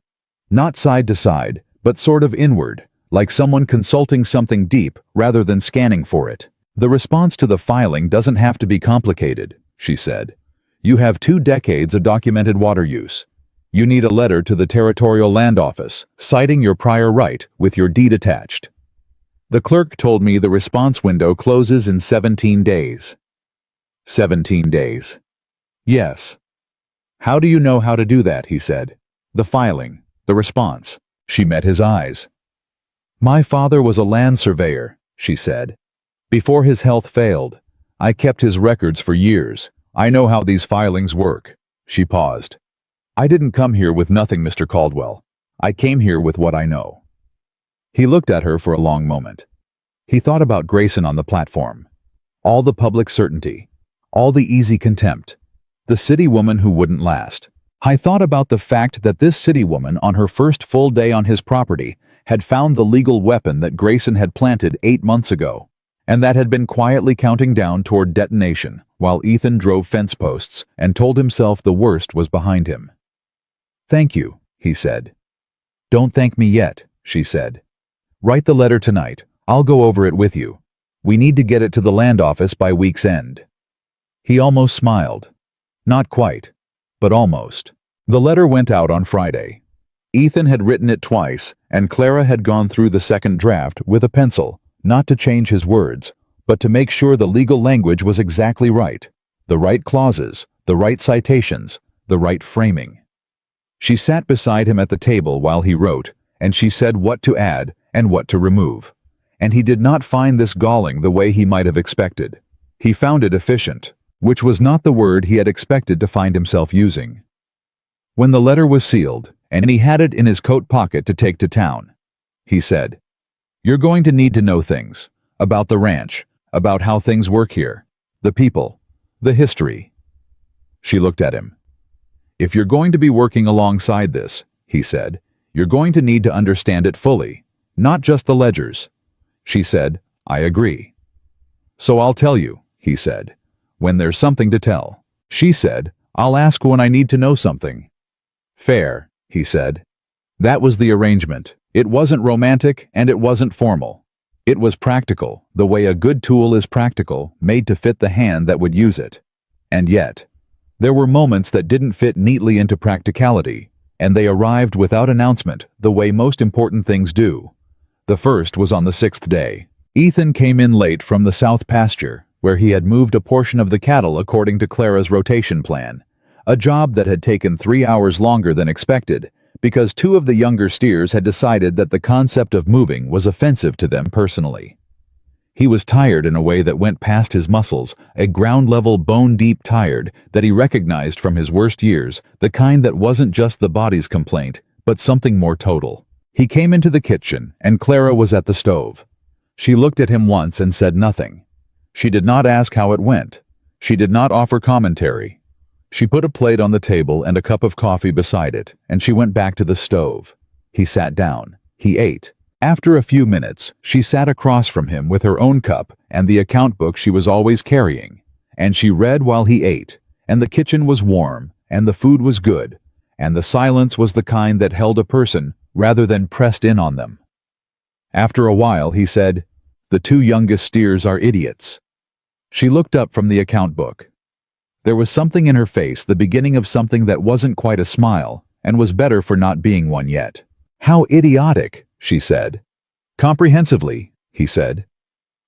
Not side to side, but sort of inward, like someone consulting something deep rather than scanning for it. "The response to the filing doesn't have to be complicated," she said. "You have 2 decades of documented water use. You need a letter to the Territorial Land Office, citing your prior right, with your deed attached. The clerk told me the response window closes in 17 days. 17 days. Yes. How do you know how to do that, he said. The filing, the response. She met his eyes. My father was a land surveyor, she said. Before his health failed, I kept his records for years. I know how these filings work. She paused. I didn't come here with nothing, Mr. Caldwell. I came here with what I know. He looked at her for a long moment. He thought about Grayson on the platform. All the public certainty. All the easy contempt. The city woman who wouldn't last. I thought about the fact that this city woman on her first full day on his property had found the legal weapon that Grayson had planted 8 months ago, and that had been quietly counting down toward detonation while Ethan drove fence posts and told himself the worst was behind him. Thank you, he said. Don't thank me yet, she said. Write the letter tonight. I'll go over it with you. We need to get it to the land office by week's end. He almost smiled. Not quite. but almost. The letter went out on Friday. Ethan had written it twice, and Clara had gone through the second draft with a pencil, not to change his words, but to make sure the legal language was exactly right. The right clauses, the right citations, the right framing. She sat beside him at the table while he wrote, and she said what to add and what to remove. And he did not find this galling the way he might have expected. He found it efficient, which was not the word he had expected to find himself using. When the letter was sealed, and he had it in his coat pocket to take to town, he said, "You're going to need to know things. About the ranch, about how things work here, the people, the history." She looked at him. "If you're going to be working alongside this," he said, "you're going to need to understand it fully, not just the ledgers." She said, "I agree." "So I'll tell you," he said, "when there's something to tell." She said, "I'll ask when I need to know something." "Fair," he said. That was the arrangement. It wasn't romantic and it wasn't formal. It was practical, the way a good tool is practical, made to fit the hand that would use it. And yet, there were moments that didn't fit neatly into practicality, and they arrived without announcement, the way most important things do. The first was on the 6th day. Ethan came in late from the south pasture, where he had moved a portion of the cattle according to Clara's rotation plan, a job that had taken 3 hours longer than expected, because 2 of the younger steers had decided that the concept of moving was offensive to them personally. He was tired in a way that went past his muscles, a ground-level, bone-deep tired that he recognized from his worst years, the kind that wasn't just the body's complaint, but something more total. He came into the kitchen, and Clara was at the stove. She looked at him once and said nothing. She did not ask how it went. She did not offer commentary. She put a plate on the table and a cup of coffee beside it, and she went back to the stove. He sat down. He ate. After a few minutes, she sat across from him with her own cup and the account book she was always carrying, and she read while he ate, and the kitchen was warm, and the food was good, and the silence was the kind that held a person rather than pressed in on them. After a while, he said, "The 2 youngest steers are idiots." She looked up from the account book. There was something in her face, the beginning of something that wasn't quite a smile, and was better for not being one yet. "How idiotic," she said. "Comprehensively," he said.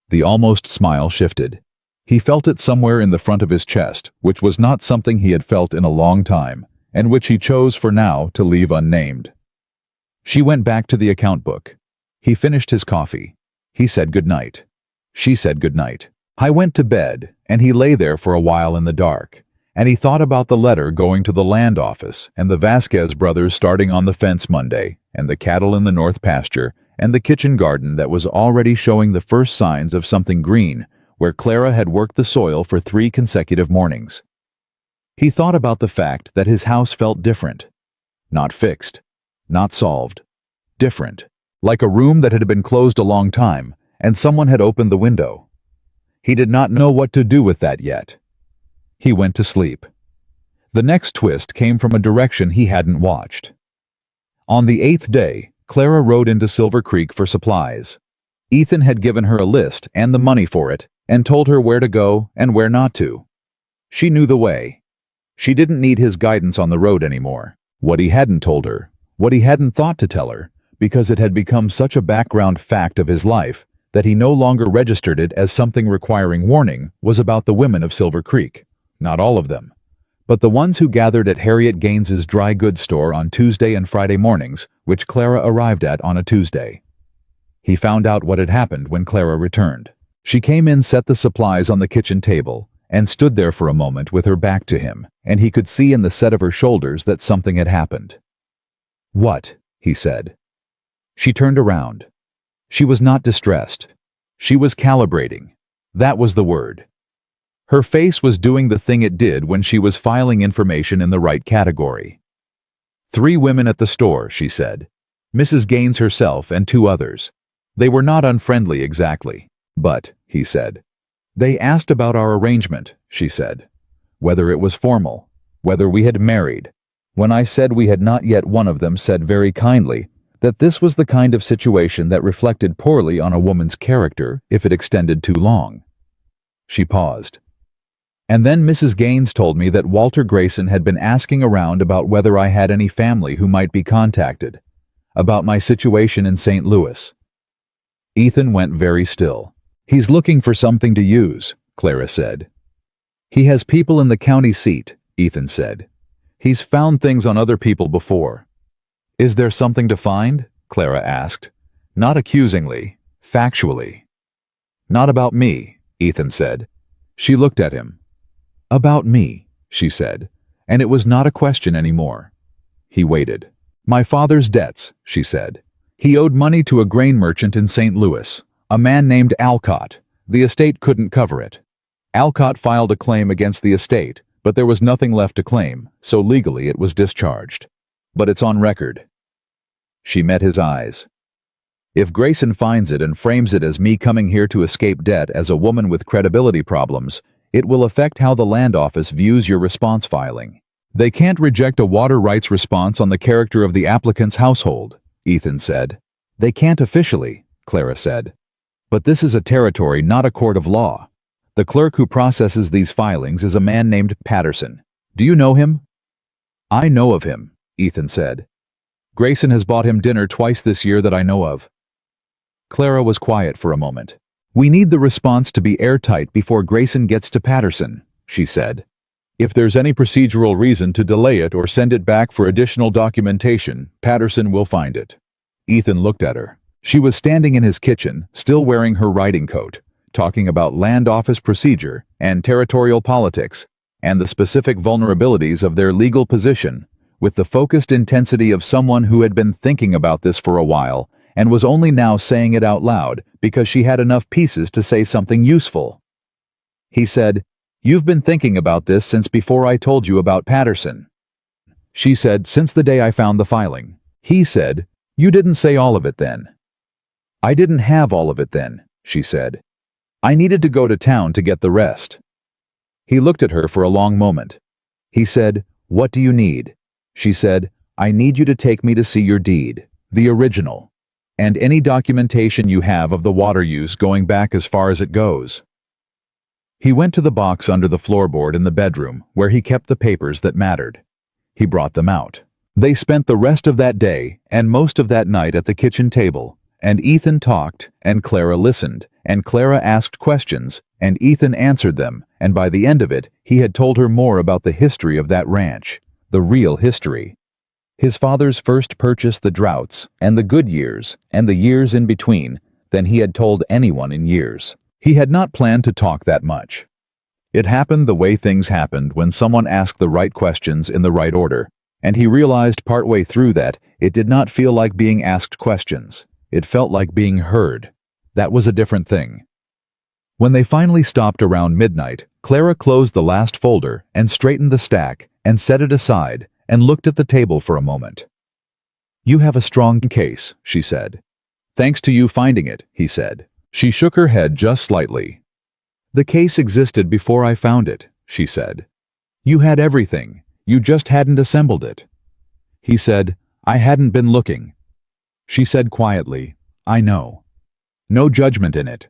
The almost smile shifted. He felt it somewhere in the front of his chest, which was not something he had felt in a long time, and which he chose for now to leave unnamed. She went back to the account book. He finished his coffee. He said goodnight. She said goodnight. I went to bed, and he lay there for a while in the dark, and he thought about the letter going to the land office, and the Vasquez brothers starting on the fence Monday, and the cattle in the north pasture, and the kitchen garden that was already showing the first signs of something green, where Clara had worked the soil for 3 consecutive mornings. He thought about the fact that his house felt different. Not fixed. Not solved. Different. Like a room that had been closed a long time, and someone had opened the window. He did not know what to do with that yet. He went to sleep. The next twist came from a direction he hadn't watched. On the 8th day, Clara rode into Silver Creek for supplies. Ethan had given her a list and the money for it, and told her where to go and where not to. She knew the way. She didn't need his guidance on the road anymore. What he hadn't told her, what he hadn't thought to tell her, because it had become such a background fact of his life that he no longer registered it as something requiring warning, was about the women of Silver Creek. Not all of them, but the ones who gathered at Harriet Gaines's dry goods store on Tuesday and Friday mornings, which Clara arrived at on a Tuesday. He found out what had happened when Clara returned. She came in, set the supplies on the kitchen table, and stood there for a moment with her back to him, and he could see in the set of her shoulders that something had happened. "What?" he said. She turned around. She was not distressed. She was calibrating. That was the word. Her face was doing the thing it did when she was filing information in the right category. 3 women at the store, she said. Mrs. Gaines herself and 2 others. They were not unfriendly exactly, but, he said. They asked about our arrangement, she said. Whether it was formal, whether we had married. When I said we had not yet, one of them said very kindly that this was the kind of situation that reflected poorly on a woman's character if it extended too long. She paused. And then Mrs. Gaines told me that Walter Grayson had been asking around about whether I had any family who might be contacted, about my situation in St. Louis. Ethan went very still. He's looking for something to use, Clara said. He has people in the county seat, Ethan said. He's found things on other people before. Is there something to find? Clara asked. Not accusingly, factually. Not about me, Ethan said. She looked at him. About me, she said, and it was not a question anymore. He waited. My father's debts, she said. He owed money to a grain merchant in St. Louis, a man named Alcott. The estate couldn't cover it. Alcott filed a claim against the estate, but there was nothing left to claim, so legally it was discharged. But it's on record. She met his eyes. If Grayson finds it and frames it as me coming here to escape debt as a woman with credibility problems, it will affect how the land office views your response filing. They can't reject a water rights response on the character of the applicant's household, Ethan said. They can't officially, Clara said. But this is a territory, not a court of law. The clerk who processes these filings is a man named Patterson. Do you know him? I know of him, Ethan said. Grayson has bought him dinner twice this year that I know of. Clara was quiet for a moment. We need the response to be airtight before Grayson gets to Patterson, she said. If there's any procedural reason to delay it or send it back for additional documentation, Patterson will find it. Ethan looked at her. She was standing in his kitchen, still wearing her riding coat, talking about land office procedure and territorial politics and the specific vulnerabilities of their legal position, with the focused intensity of someone who had been thinking about this for a while and was only now saying it out loud because she had enough pieces to say something useful. He said, You've been thinking about this since before I told you about Patterson. She said, Since the day I found the filing. He said, You didn't say all of it then. I didn't have all of it then, she said. I needed to go to town to get the rest. He looked at her for a long moment. He said, What do you need? She said, I need you to take me to see your deed, the original, and any documentation you have of the water use going back as far as it goes. He went to the box under the floorboard in the bedroom where he kept the papers that mattered. He brought them out. They spent the rest of that day and most of that night at the kitchen table, and Ethan talked, and Clara listened, and Clara asked questions, and Ethan answered them, and by the end of it, he had told her more about the history of that ranch, the real history. His father's first purchase, the droughts, and the good years, and the years in between, than he had told anyone in years. He had not planned to talk that much. It happened the way things happened when someone asked the right questions in the right order, and he realized partway through that it did not feel like being asked questions. It felt like being heard. That was a different thing. When they finally stopped around midnight, Clara closed the last folder and straightened the stack and set it aside and looked at the table for a moment. You have a strong case, she said. Thanks to you finding it, he said. She shook her head just slightly. The case existed before I found it, she said. You had everything. You just hadn't assembled it. He said, I hadn't been looking. She said quietly, I know. No judgment in it.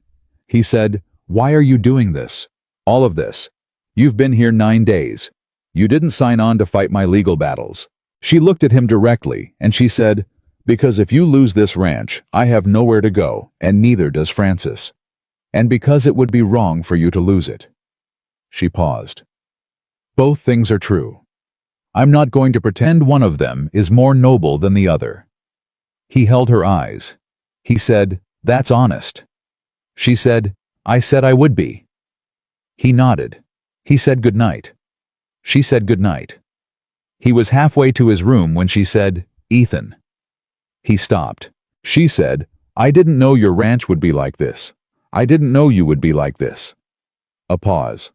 He said, Why are you doing this? All of this. You've been here 9 days. You didn't sign on to fight my legal battles. She looked at him directly, and she said, Because if you lose this ranch, I have nowhere to go, and neither does Francis. And because it would be wrong for you to lose it. She paused. Both things are true. I'm not going to pretend one of them is more noble than the other. He held her eyes. He said, That's honest. She said, I said I would be. He nodded. He said good night. She said good night. He was halfway to his room when she said, Ethan. He stopped. She said, I didn't know your ranch would be like this. I didn't know you would be like this. A pause.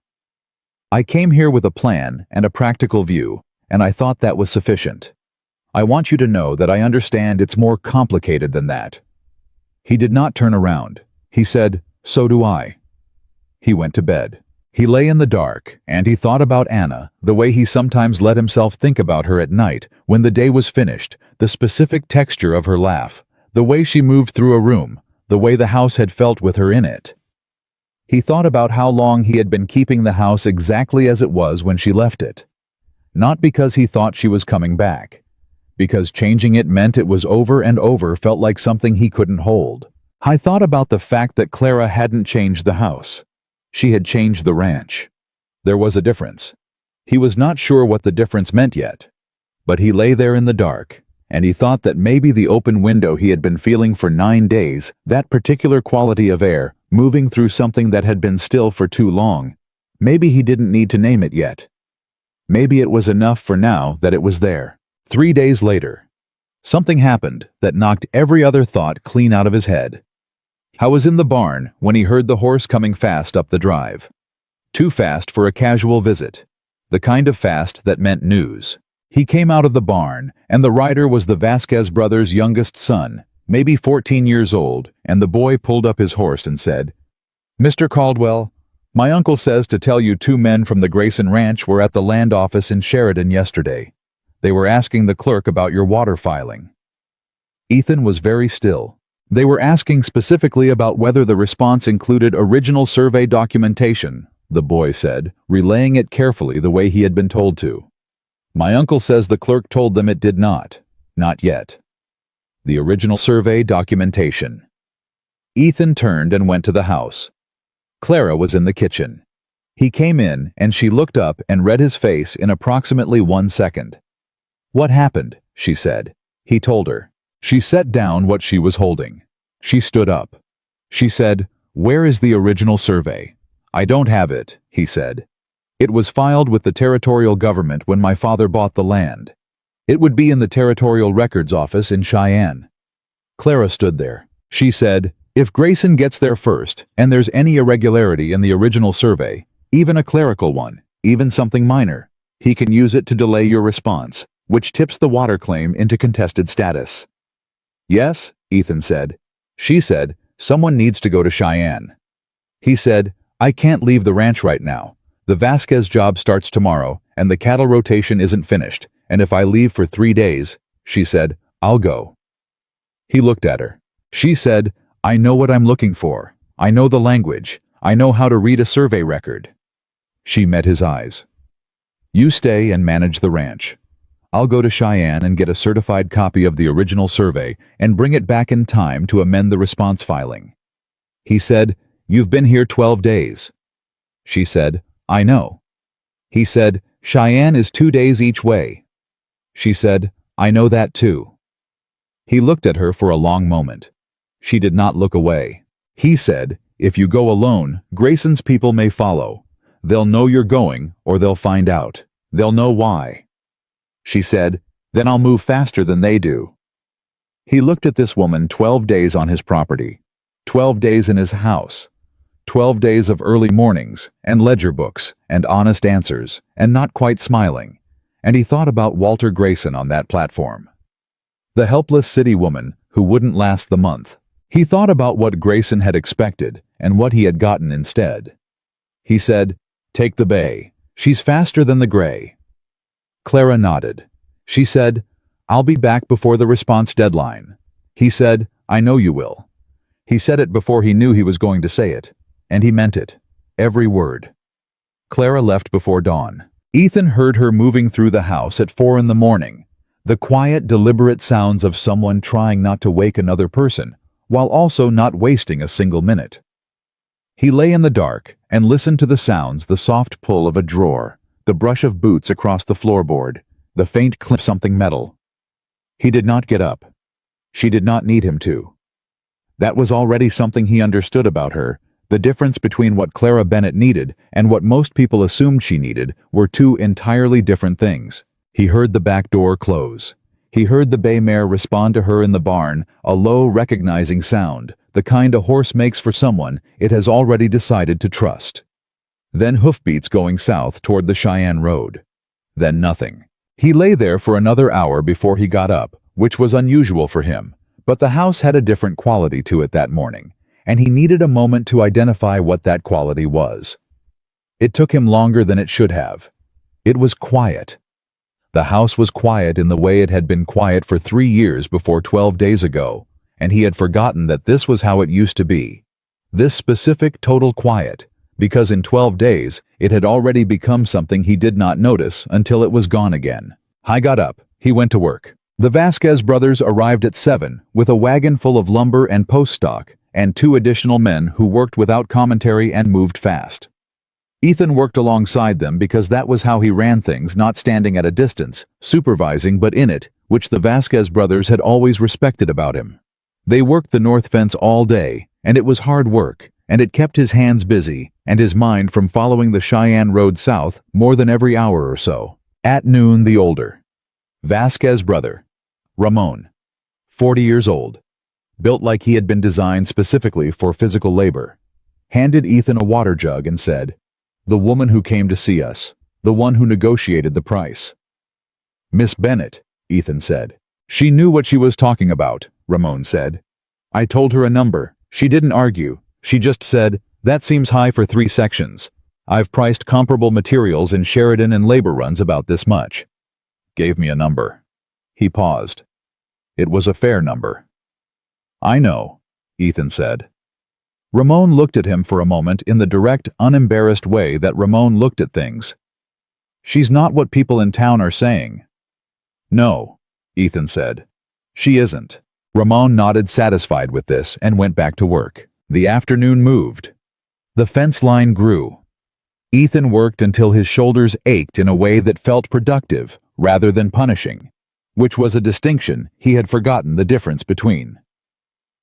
I came here with a plan and a practical view, and I thought that was sufficient. I want you to know that I understand it's more complicated than that. He did not turn around. He said, So do I. He went to bed. He lay in the dark, and he thought about Anna, the way he sometimes let himself think about her at night, when the day was finished, the specific texture of her laugh, the way she moved through a room, the way the house had felt with her in it. He thought about how long he had been keeping the house exactly as it was when she left it. Not because he thought she was coming back. Because changing it meant it was over and over felt like something he couldn't hold. I thought about the fact that Clara hadn't changed the house. She had changed the ranch. There was a difference. He was not sure what the difference meant yet. But he lay there in the dark, and he thought that maybe the open window he had been feeling for 9 days, that particular quality of air, moving through something that had been still for too long, maybe he didn't need to name it yet. Maybe it was enough for now that it was there. 3 days later, something happened that knocked every other thought clean out of his head. I was in the barn when he heard the horse coming fast up the drive. Too fast for a casual visit. The kind of fast that meant news. He came out of the barn, and the rider was the Vasquez brothers' youngest son, maybe 14 years old, and the boy pulled up his horse and said, "Mr. Caldwell, my uncle says to tell you 2 men from the Grayson Ranch were at the land office in Sheridan yesterday. They were asking the clerk about your water filing." Ethan was very still. They were asking specifically about whether the response included original survey documentation, the boy said, relaying it carefully the way he had been told to. "My uncle says the clerk told them it did not. Not yet." The original survey documentation. Ethan turned and went to the house. Clara was in the kitchen. He came in, and she looked up and read his face in approximately 1 second. "What happened?" she said. He told her. She set down what she was holding. She stood up. She said, "Where is the original survey?" "I don't have it," he said. "It was filed with the territorial government when my father bought the land. It would be in the territorial records office in Cheyenne." Clara stood there. She said, "If Grayson gets there first, and there's any irregularity in the original survey, even a clerical one, even something minor, he can use it to delay your response, which tips the water claim into contested status." "Yes," Ethan said. She said, "Someone needs to go to Cheyenne." He said, "I can't leave the ranch right now. The Vasquez job starts tomorrow, and the cattle rotation isn't finished, and if I leave for 3 days," she said, "I'll go." He looked at her. She said, "I know what I'm looking for. I know the language. I know how to read a survey record." She met his eyes. "You stay and manage the ranch. I'll go to Cheyenne and get a certified copy of the original survey and bring it back in time to amend the response filing." He said, "You've been here 12 days. She said, "I know." He said, "Cheyenne is 2 days each way." She said, "I know that too." He looked at her for a long moment. She did not look away. He said, "If you go alone, Grayson's people may follow. They'll know you're going, or they'll find out. They'll know why." She said, "Then I'll move faster than they do." He looked at this woman 12 days on his property, 12 days in his house, 12 days of early mornings, and ledger books, and honest answers, and not quite smiling, and he thought about Walter Grayson on that platform. The helpless city woman who wouldn't last the month. He thought about what Grayson had expected, and what he had gotten instead. He said, "Take the bay. She's faster than the gray." Clara nodded. She said, "I'll be back before the response deadline." He said, "I know you will." He said it before he knew he was going to say it, and he meant it. Every word. Clara left before dawn. Ethan heard her moving through the house at 4 in the morning. The quiet, deliberate sounds of someone trying not to wake another person, while also not wasting a single minute. He lay in the dark and listened to the sounds, the soft pull of a drawer, the brush of boots across the floorboard, the faint click of something metal. He did not get up. She did not need him to. That was already something he understood about her. The difference between what Clara Bennett needed and what most people assumed she needed were 2 entirely different things. He heard the back door close. He heard the bay mare respond to her in the barn, a low, recognizing sound, the kind a horse makes for someone it has already decided to trust. Then hoofbeats going south toward the Cheyenne road. Then nothing. He lay there for another hour before he got up, which was unusual for him, but the house had a different quality to it that morning, and he needed a moment to identify what that quality was. It took him longer than it should have. It was quiet. The house was quiet in the way it had been quiet for 3 years before 12 days ago, and he had forgotten that this was how it used to be. This specific total quiet, because in 12 days it had already become something he did not notice until it was gone again. He got up. He went to work. The Vasquez brothers arrived at 7 with a wagon full of lumber and post stock, and 2 additional men who worked without commentary and moved fast. Ethan worked alongside them because that was how he ran things, not standing at a distance, supervising but in it, which the Vasquez brothers had always respected about him. They worked the north fence all day, and it was hard work, and it kept his hands busy, and his mind from following the Cheyenne road south more than every hour or so. At noon, the older Vasquez brother, Ramon, 40 years old, built like he had been designed specifically for physical labor, handed Ethan a water jug and said, "The woman who came to see us, the one who negotiated the price." "Miss Bennett," Ethan said. "She knew what she was talking about," Ramon said. "I told her a number. She didn't argue. She just said, 'That seems high for 3 sections. I've priced comparable materials in Sheridan and labor runs about this much.' Gave me a number." He paused. "It was a fair number." "I know," Ethan said. Ramon looked at him for a moment in the direct, unembarrassed way that Ramon looked at things. "She's not what people in town are saying." "No," Ethan said. "She isn't." Ramon nodded, satisfied with this, and went back to work. The afternoon moved. The fence line grew. Ethan worked until his shoulders ached in a way that felt productive rather than punishing, which was a distinction he had forgotten the difference between.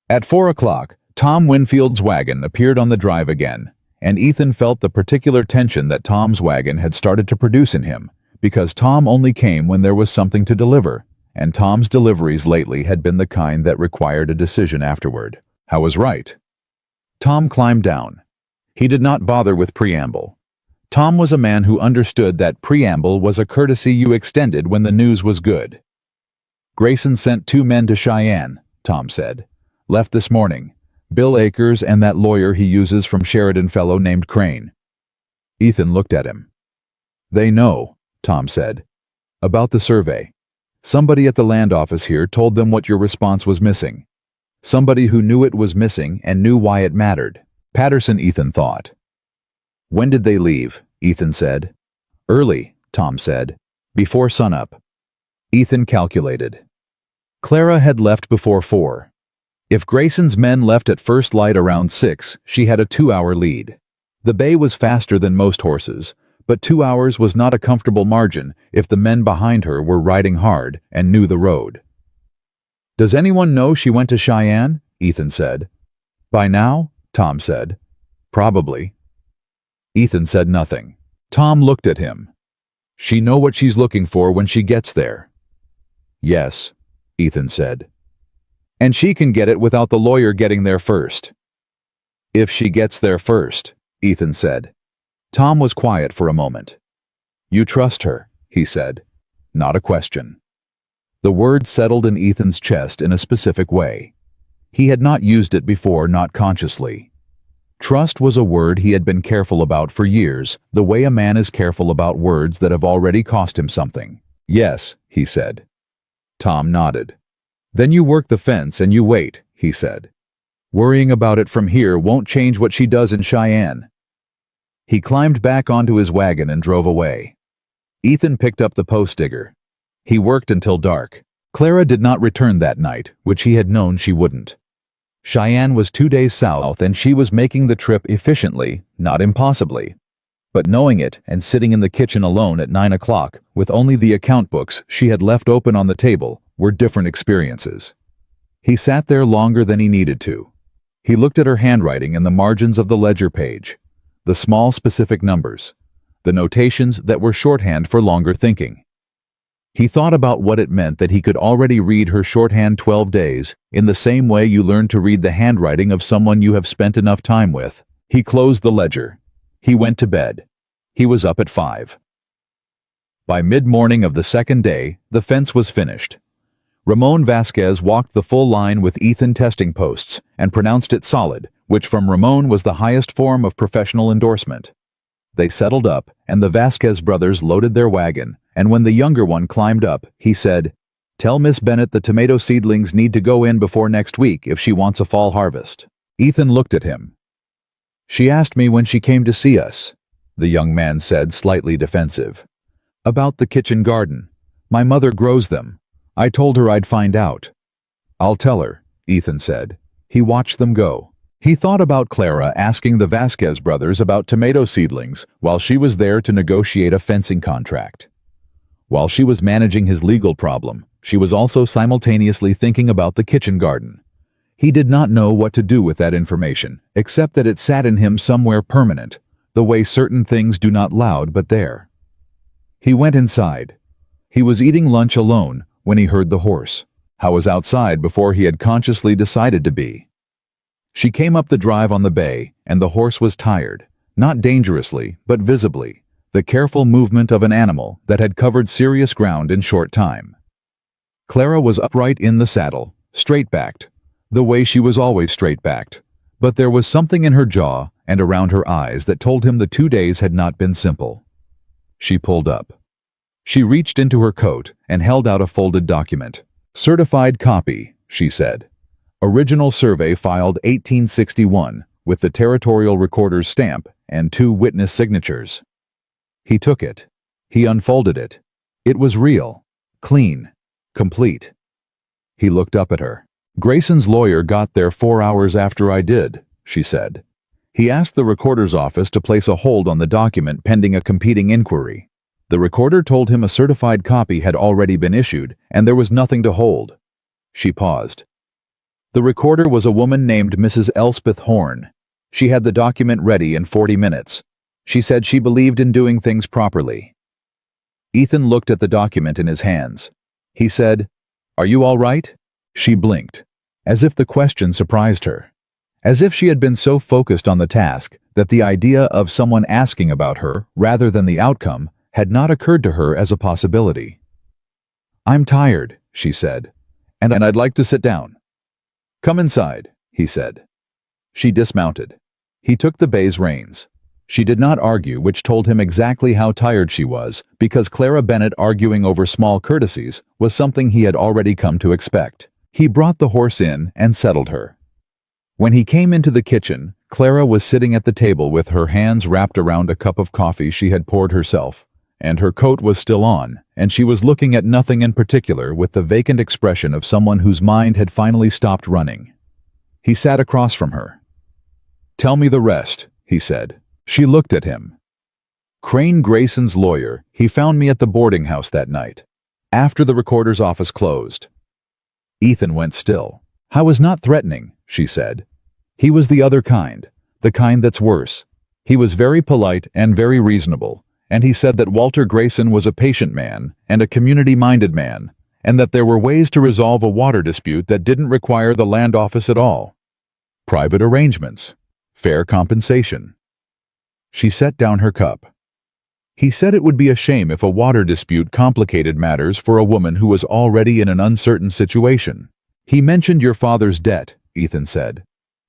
At 4 o'clock, Tom Winfield's wagon appeared on the drive again, and Ethan felt the particular tension that Tom's wagon had started to produce in him, because Tom only came when there was something to deliver, and Tom's deliveries lately had been the kind that required a decision afterward. I was right. Tom climbed down. He did not bother with preamble. Tom was a man who understood that preamble was a courtesy you extended when the news was good. "Grayson sent 2 men to Cheyenne," Tom said. "Left this morning. Bill Akers and that lawyer he uses from Sheridan fellow named Crane." Ethan looked at him. "They know," Tom said, "about the survey. Somebody at the land office here told them what your response was missing. Somebody who knew it was missing and knew why it mattered." Patterson, Ethan thought. "When did they leave?" Ethan said. "Early," Tom said. "Before sunup." Ethan calculated. Clara had left before 4. If Grayson's men left at first light around 6, she had a 2-hour lead. The bay was faster than most horses, but 2 hours was not a comfortable margin if the men behind her were riding hard and knew the road. "Does anyone know she went to Cheyenne?" Ethan said. "By now?" Tom said. "Probably." Ethan said nothing. Tom looked at him. "She know what she's looking for when she gets there?" "Yes," Ethan said. "And she can get it without the lawyer getting there first." "If she gets there first," Ethan said. Tom was quiet for a moment. "You trust her," he said. Not a question. The word settled in Ethan's chest in a specific way. He had not used it before, not consciously. Trust was a word he had been careful about for years, the way a man is careful about words that have already cost him something. "Yes," he said. Tom nodded. "Then you work the fence and you wait," he said. "Worrying about it from here won't change what she does in Cheyenne." He climbed back onto his wagon and drove away. Ethan picked up the post digger. He worked until dark. Clara did not return that night, which he had known she wouldn't. Cheyenne was 2 days south and she was making the trip efficiently, not impossibly. But knowing it and sitting in the kitchen alone at 9 o'clock with only the account books she had left open on the table were different experiences. He sat there longer than he needed to. He looked at her handwriting in the margins of the ledger page, the small specific numbers, the notations that were shorthand for longer thinking. He thought about what it meant that he could already read her shorthand 12 days in the same way you learn to read the handwriting of someone you have spent enough time with. He closed the ledger. He went to bed. He was up at 5. By mid-morning of the second day, the fence was finished. Ramon Vasquez walked the full line with Ethan testing posts and pronounced it solid, which from Ramon was the highest form of professional endorsement. They settled up, and the Vasquez brothers loaded their wagon, and when the younger one climbed up, he said, "Tell Miss Bennett the tomato seedlings need to go in before next week if she wants a fall harvest." Ethan looked at him. She asked me when she came to see us, the young man said, slightly defensive. About the kitchen garden. My mother grows them. I told her I'd find out. I'll tell her, Ethan said. He watched them go. He thought about Clara asking the Vasquez brothers about tomato seedlings while she was there to negotiate a fencing contract. While she was managing his legal problem, she was also simultaneously thinking about the kitchen garden. He did not know what to do with that information, except that it sat in him somewhere permanent, the way certain things do not loud but there. He went inside. He was eating lunch alone when he heard the horse. How was outside before he had consciously decided to be. She came up the drive on the bay, and the horse was tired, not dangerously, but visibly, the careful movement of an animal that had covered serious ground in short time. Clara was upright in the saddle, straight-backed, the way she was always straight-backed, but there was something in her jaw and around her eyes that told him the 2 days had not been simple. She pulled up. She reached into her coat and held out a folded document. Certified copy, she said. Original survey filed 1861, with the territorial recorder's stamp and 2 witness signatures. He took it. He unfolded it. It was real, clean, complete. He looked up at her. Grayson's lawyer got there 4 hours after I did, she said. He asked the recorder's office to place a hold on the document pending a competing inquiry. The recorder told him a certified copy had already been issued, and there was nothing to hold. She paused. The recorder was a woman named Mrs. Elspeth Horn. She had the document ready in 40 minutes. She said she believed in doing things properly. Ethan looked at the document in his hands. He said, "Are you all right?" She blinked, as if the question surprised her. As if she had been so focused on the task that the idea of someone asking about her, rather than the outcome, had not occurred to her as a possibility. "I'm tired," she said, and I'd like to sit down." "Come inside," he said. She dismounted. He took the bay's reins. She did not argue, which told him exactly how tired she was, because Clara Bennett arguing over small courtesies was something he had already come to expect. He brought the horse in and settled her. When he came into the kitchen, Clara was sitting at the table with her hands wrapped around a cup of coffee she had poured herself, and her coat was still on, and she was looking at nothing in particular with the vacant expression of someone whose mind had finally stopped running. He sat across from her. "Tell me the rest," he said. She looked at him. "Crane Grayson's lawyer, he found me at the boarding house that night, after the recorder's office closed." Ethan went still. "I was not threatening," she said. "He was the other kind, the kind that's worse. He was very polite and very reasonable. And he said that Walter Grayson was a patient man and a community-minded man, and that there were ways to resolve a water dispute that didn't require the land office at all. Private arrangements. Fair compensation." She set down her cup. "He said it would be a shame if a water dispute complicated matters for a woman who was already in an uncertain situation. He mentioned your father's debt," Ethan said.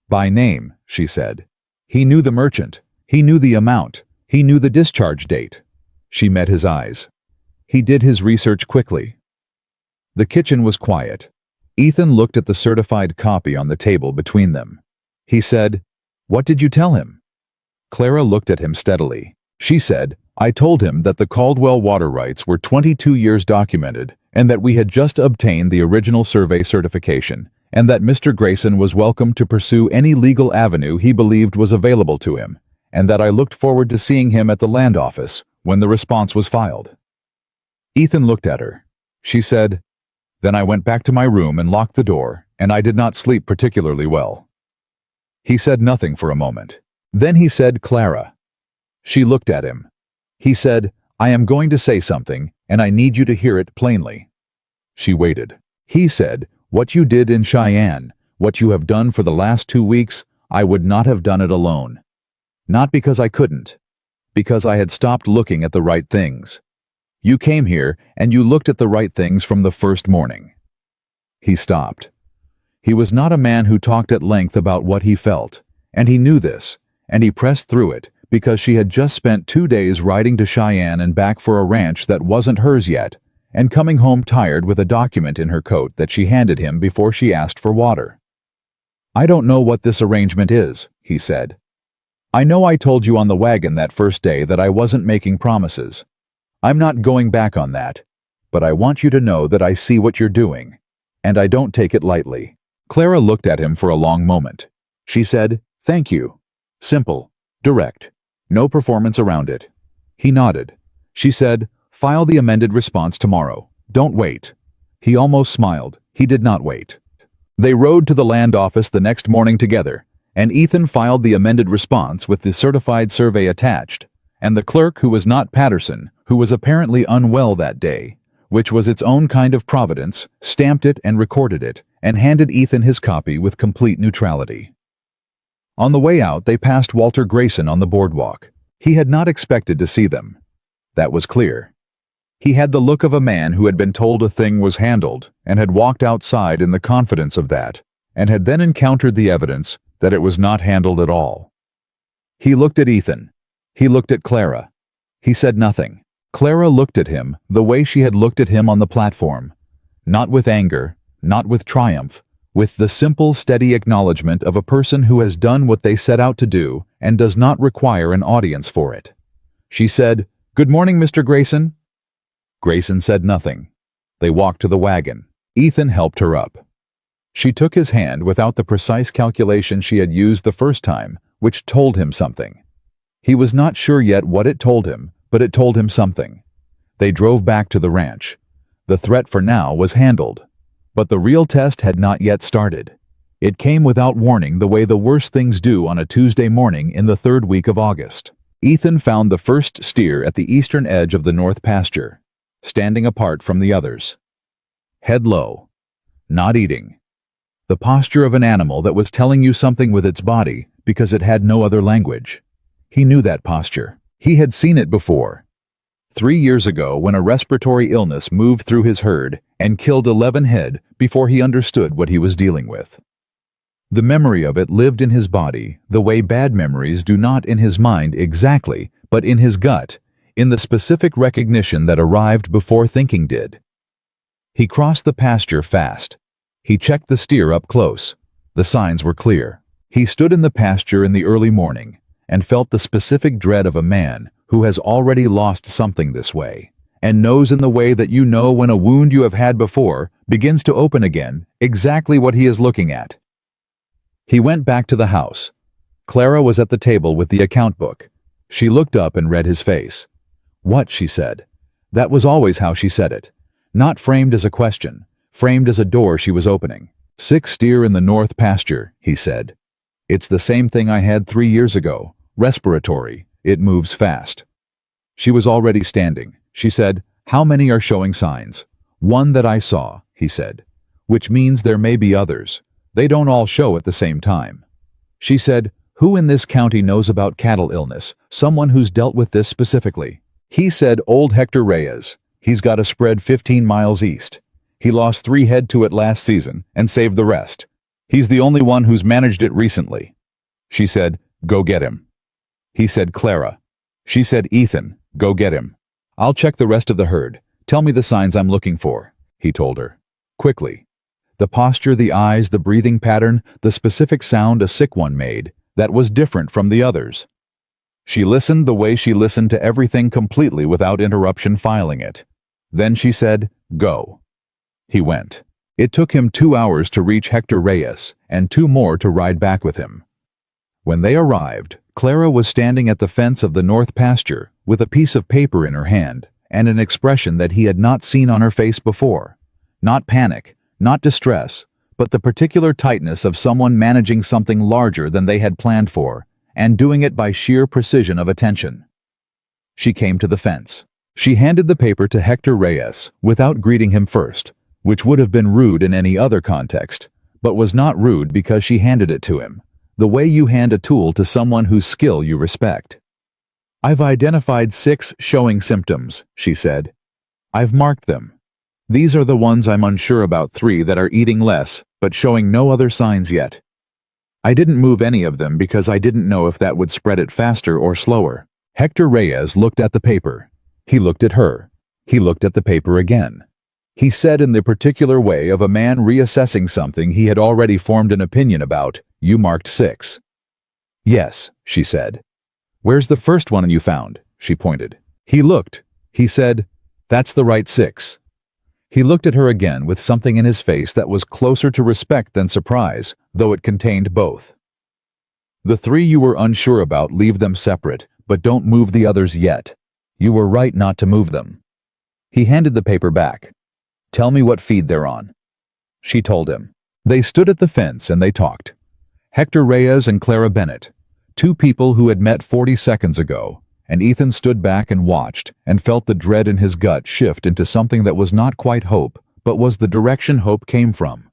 "By name," she said. "He knew the merchant. He knew the amount. He knew the discharge date." She met his eyes. He did his research quickly. The kitchen was quiet. Ethan looked at the certified copy on the table between them. He said, "What did you tell him?" Clara looked at him steadily. She said, "I told him that the Caldwell water rights were 22 years documented, and that we had just obtained the original survey certification, and that Mr. Grayson was welcome to pursue any legal avenue he believed was available to him, and that I looked forward to seeing him at the land office when the response was filed." Ethan looked at her. She said, "Then I went back to my room and locked the door, and I did not sleep particularly well." He said nothing for a moment. Then he said, "Clara." She looked at him. He said, "I am going to say something, and I need you to hear it plainly." She waited. He said, "What you did in Cheyenne, what you have done for the last 2 weeks, I would not have done it alone. Not because I couldn't. Because I had stopped looking at the right things. You came here, and you looked at the right things from the first morning." He stopped. He was not a man who talked at length about what he felt, and he knew this, and he pressed through it, because she had just spent 2 days riding to Cheyenne and back for a ranch that wasn't hers yet, and coming home tired with a document in her coat that she handed him before she asked for water. "I don't know what this arrangement is," he said. I know I told you on the wagon that first day that I wasn't making promises. I'm not going back on that. But I want you to know that I see what you're doing. And I don't take it lightly." Clara looked at him for a long moment. She said, "Thank you." Simple, direct, no performance around it. He nodded. She said, "File the amended response tomorrow. Don't wait." He almost smiled. He did not wait. They rode to the land office the next morning together, and Ethan filed the amended response with the certified survey attached, and the clerk, who was not Patterson, who was apparently unwell that day, which was its own kind of providence, stamped it and recorded it, and handed Ethan his copy with complete neutrality. On the way out, they passed Walter Grayson on the boardwalk. He had not expected to see them. That was clear. He had the look of a man who had been told a thing was handled and had walked outside in the confidence of that, and had then encountered the evidence that it was not handled at all. He looked at Ethan. He looked at Clara. He said nothing. Clara looked at him the way she had looked at him on the platform. Not with anger, not with triumph, with the simple, steady acknowledgement of a person who has done what they set out to do and does not require an audience for it. She said, "Good morning, Mr. Grayson." Grayson said nothing. They walked to the wagon. Ethan helped her up. She took his hand without the precise calculation she had used the first time, which told him something. He was not sure yet what it told him, but it told him something. They drove back to the ranch. The threat for now was handled. But the real test had not yet started. It came without warning, the way the worst things do on a Tuesday morning in the third week of August. Ethan found the first steer at the eastern edge of the north pasture, standing apart from the others. Head low. Not eating. The posture of an animal that was telling you something with its body because it had no other language. He knew that posture. He had seen it before. 3 years ago, when a respiratory illness moved through his herd and killed 11 head before he understood what he was dealing with. The memory of it lived in his body, the way bad memories do not in his mind exactly, but in his gut, in the specific recognition that arrived before thinking did. He crossed the pasture fast. He checked the steer up close. The signs were clear. He stood in the pasture in the early morning and felt the specific dread of a man who has already lost something this way, and knows in the way that you know when a wound you have had before begins to open again exactly what he is looking at. He went back to the house. Clara was at the table with the account book. She looked up and read his face. "What?" she said. That was always how she said it. Not framed as a question, framed as a door she was opening. 6 steer in the north pasture, he said. "It's the same thing I had 3 years ago. Respiratory. It moves fast." She was already standing. She said, "How many are showing signs?" "One that I saw," he said. "Which means there may be others. They don't all show at the same time." She said, "Who in this county knows about cattle illness? Someone who's dealt with this specifically." He said, "Old Hector Reyes. He's got a spread 15 miles east. He lost 3 head to it last season and saved the rest. He's the only one who's managed it recently." She said, "Go get him." He said, "Clara." She said, "Ethan, go get him. I'll check the rest of the herd. Tell me the signs I'm looking for," he told her. Quickly. The posture, the eyes, the breathing pattern, the specific sound a sick one made, that was different from the others. She listened the way she listened to everything completely without interruption, filing it. Then she said, "Go." He went. It took him 2 hours to reach Hector Reyes, and 2 more to ride back with him. When they arrived, Clara was standing at the fence of the north pasture with a piece of paper in her hand and an expression that he had not seen on her face before. Not panic, not distress, but the particular tightness of someone managing something larger than they had planned for, and doing it by sheer precision of attention. She came to the fence. She handed the paper to Hector Reyes without greeting him first, which would have been rude in any other context, but was not rude because she handed it to him, the way you hand a tool to someone whose skill you respect. "I've identified 6 showing symptoms," she said. "I've marked them. These are the ones I'm unsure about, 3 that are eating less, but showing no other signs yet. I didn't move any of them because I didn't know if that would spread it faster or slower." Hector Reyes looked at the paper. He looked at her. He looked at the paper again. He said in the particular way of a man reassessing something he had already formed an opinion about, "You marked 6. "Yes," she said. Where's the first one you found? She pointed. He looked. He said, That's the right 6. He looked at her again with something in his face that was closer to respect than surprise, though it contained both. The 3 you were unsure about, leave them separate, but don't move the others yet. You were right not to move them. He handed the paper back. Tell me what feed they're on. She told him. They stood at the fence and they talked. Hector Reyes and Clara Bennett, 2 people who had met 40 seconds ago, and Ethan stood back and watched and felt the dread in his gut shift into something that was not quite hope, but was the direction hope came from.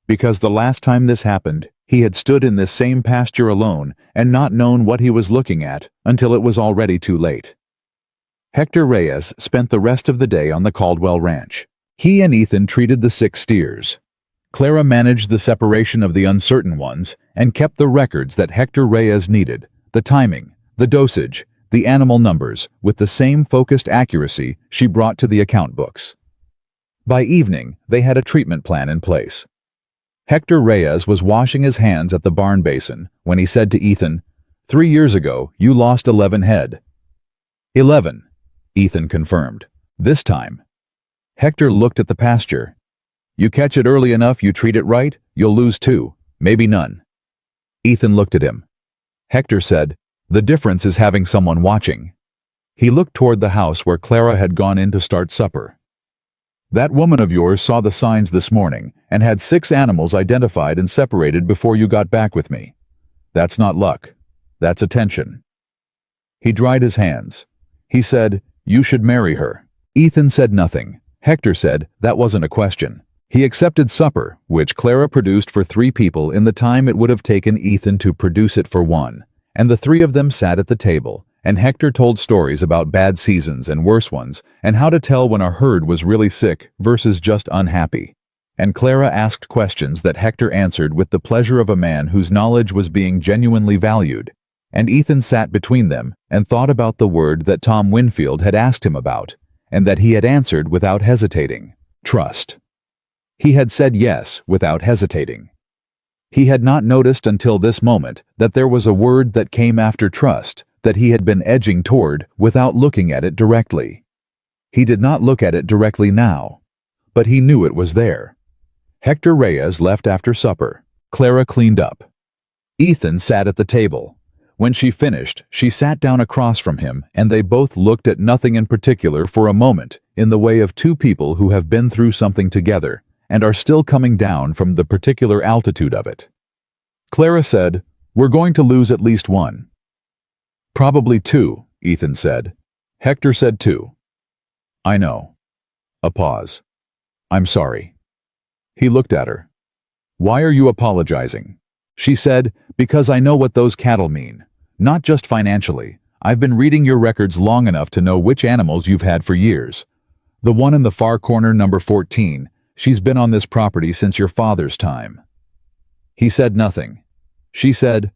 Because the last time this happened, he had stood in this same pasture alone and not known what he was looking at until it was already too late. Hector Reyes spent the rest of the day on the Caldwell Ranch. He and Ethan treated the 6 steers. Clara managed the separation of the uncertain ones and kept the records that Hector Reyes needed, the timing, the dosage, the animal numbers, with the same focused accuracy she brought to the account books. By evening, they had a treatment plan in place. Hector Reyes was washing his hands at the barn basin when he said to Ethan, 3 years ago, you lost 11 head. 11, Ethan confirmed. This time. Hector looked at the pasture. You catch it early enough, you treat it right, you'll lose 2, maybe none. Ethan looked at him. Hector said, The difference is having someone watching. He looked toward the house where Clara had gone in to start supper. That woman of yours saw the signs this morning and had 6 animals identified and separated before you got back with me. That's not luck. That's attention. He dried his hands. He said, You should marry her. Ethan said nothing. Hector said that wasn't a question. He accepted supper, which Clara produced for 3 people in the time it would have taken Ethan to produce it for 1, and the 3 of them sat at the table, and Hector told stories about bad seasons and worse ones, and how to tell when a herd was really sick versus just unhappy. And Clara asked questions that Hector answered with the pleasure of a man whose knowledge was being genuinely valued, and Ethan sat between them and thought about the word that Tom Winfield had asked him about, and that he had answered without hesitating: trust. He had said yes without hesitating. He had not noticed until this moment that there was a word that came after trust that he had been edging toward without looking at it directly. He did not look at it directly now, but he knew it was there. Hector Reyes left after supper. Clara cleaned up. Ethan sat at the table. When she finished, she sat down across from him, and they both looked at nothing in particular for a moment, in the way of 2 people who have been through something together and are still coming down from the particular altitude of it. Clara said, We're going to lose at least 1. Probably 2, Ethan said. Hector said 2. I know. A pause. I'm sorry. He looked at her. Why are you apologizing? She said, Because I know what those cattle mean. Not just financially. I've been reading your records long enough to know which animals you've had for years. The one in the far corner, number 14, she's been on this property since your father's time. He said nothing. She said,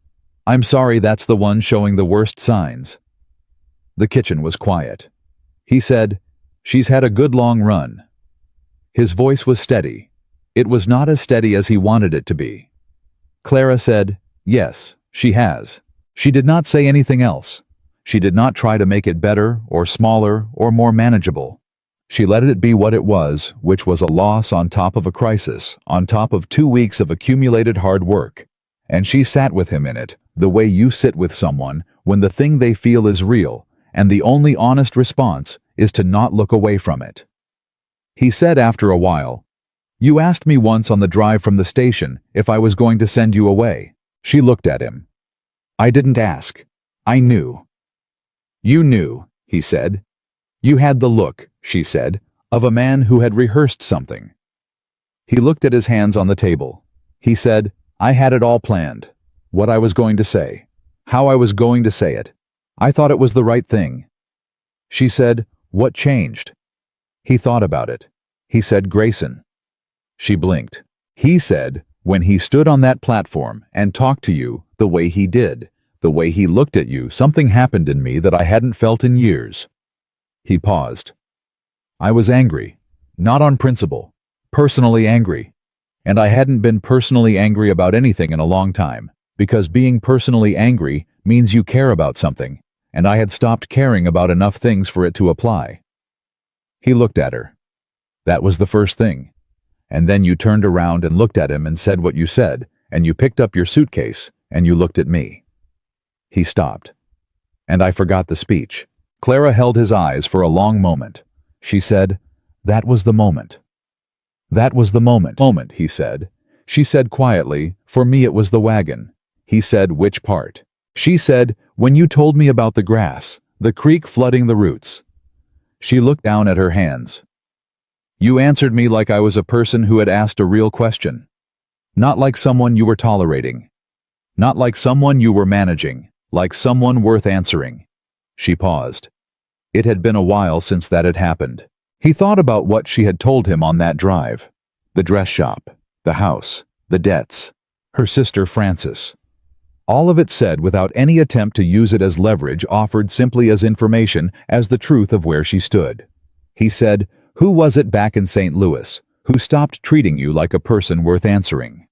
I'm sorry, that's the one showing the worst signs. The kitchen was quiet. He said, She's had a good long run. His voice was steady. It was not as steady as he wanted it to be. Clara said, Yes, she has. She did not say anything else. She did not try to make it better or smaller or more manageable. She let it be what it was, which was a loss on top of a crisis, on top of 2 weeks of accumulated hard work. And she sat with him in it, the way you sit with someone when the thing they feel is real, and the only honest response is to not look away from it. He said after a while, You asked me once on the drive from the station if I was going to send you away. She looked at him. I didn't ask. I knew. You knew, he said. You had the look, she said, of a man who had rehearsed something. He looked at his hands on the table. He said, I had it all planned. What I was going to say. How I was going to say it. I thought it was the right thing. She said, What changed? He thought about it. He said, Grayson. She blinked. He said, when he stood on that platform and talked to you the way he did, the way he looked at you, something happened in me that I hadn't felt in years. He paused. I was angry. Not on principle. Personally angry. And I hadn't been personally angry about anything in a long time, because being personally angry means you care about something, and I had stopped caring about enough things for it to apply. He looked at her. That was the first thing. And then you turned around and looked at him and said what you said, and you picked up your suitcase, and you looked at me. He stopped. And I forgot the speech. Clara held his eyes for a long moment. She said, "That was the moment." "That was the moment," he said. She said quietly, "For me it was the wagon." He said, "Which part?" She said, "When you told me about the grass, the creek flooding the roots." She looked down at her hands. "You answered me like I was a person who had asked a real question. Not like someone you were tolerating. Not like someone you were managing, like someone worth answering." She paused. It had been a while since that had happened. He thought about what she had told him on that drive. The dress shop, the house, the debts, her sister Frances. All of it said without any attempt to use it as leverage, offered simply as information, as the truth of where she stood. He said, "Who was it back in St. Louis who stopped treating you like a person worth answering?"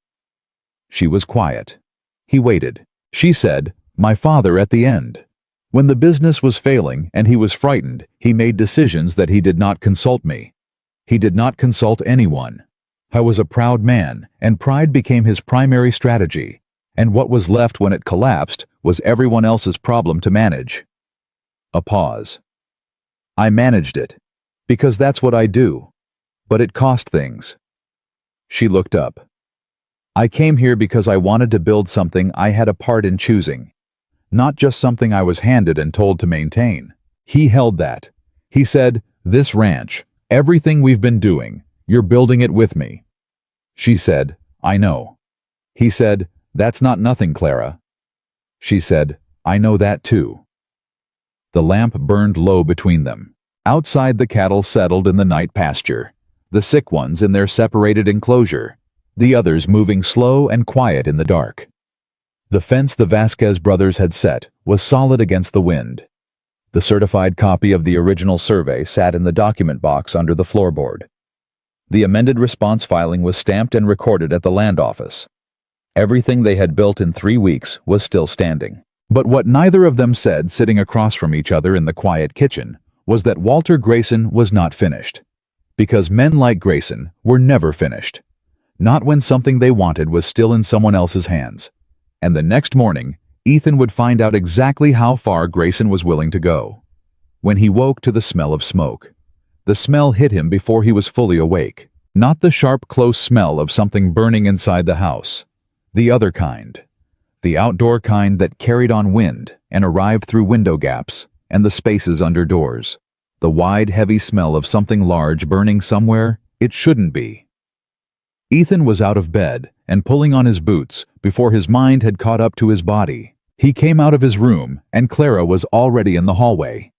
She was quiet. He waited. She said, "My father at the end. When the business was failing and he was frightened, he made decisions that he did not consult me. He did not consult anyone. I was a proud man, and pride became his primary strategy, and what was left when it collapsed was everyone else's problem to manage." A pause. "I managed it, because that's what I do, but it cost things." She looked up. "I came here because I wanted to build something I had a part in choosing. Not just something I was handed and told to maintain." He held that. He said, "This ranch, everything we've been doing, you're building it with me." She said, "I know." He said, "That's not nothing, Clara." She said, "I know that too." The lamp burned low between them. Outside, the cattle settled in the night pasture, the sick ones in their separated enclosure, the others moving slow and quiet in the dark. The fence the Vasquez brothers had set was solid against the wind. The certified copy of the original survey sat in the document box under the floorboard. The amended response filing was stamped and recorded at the land office. Everything they had built in 3 weeks was still standing. But what neither of them said, sitting across from each other in the quiet kitchen, was that Walter Grayson was not finished. Because men like Grayson were never finished. Not when something they wanted was still in someone else's hands. And the next morning, Ethan would find out exactly how far Grayson was willing to go. When he woke to the smell of smoke. The smell hit him before he was fully awake. Not the sharp, close smell of something burning inside the house. The other kind. The outdoor kind that carried on wind and arrived through window gaps and the spaces under doors. The wide, heavy smell of something large burning somewhere it shouldn't be. Ethan was out of bed and pulling on his boots before his mind had caught up to his body. He came out of his room, and Clara was already in the hallway.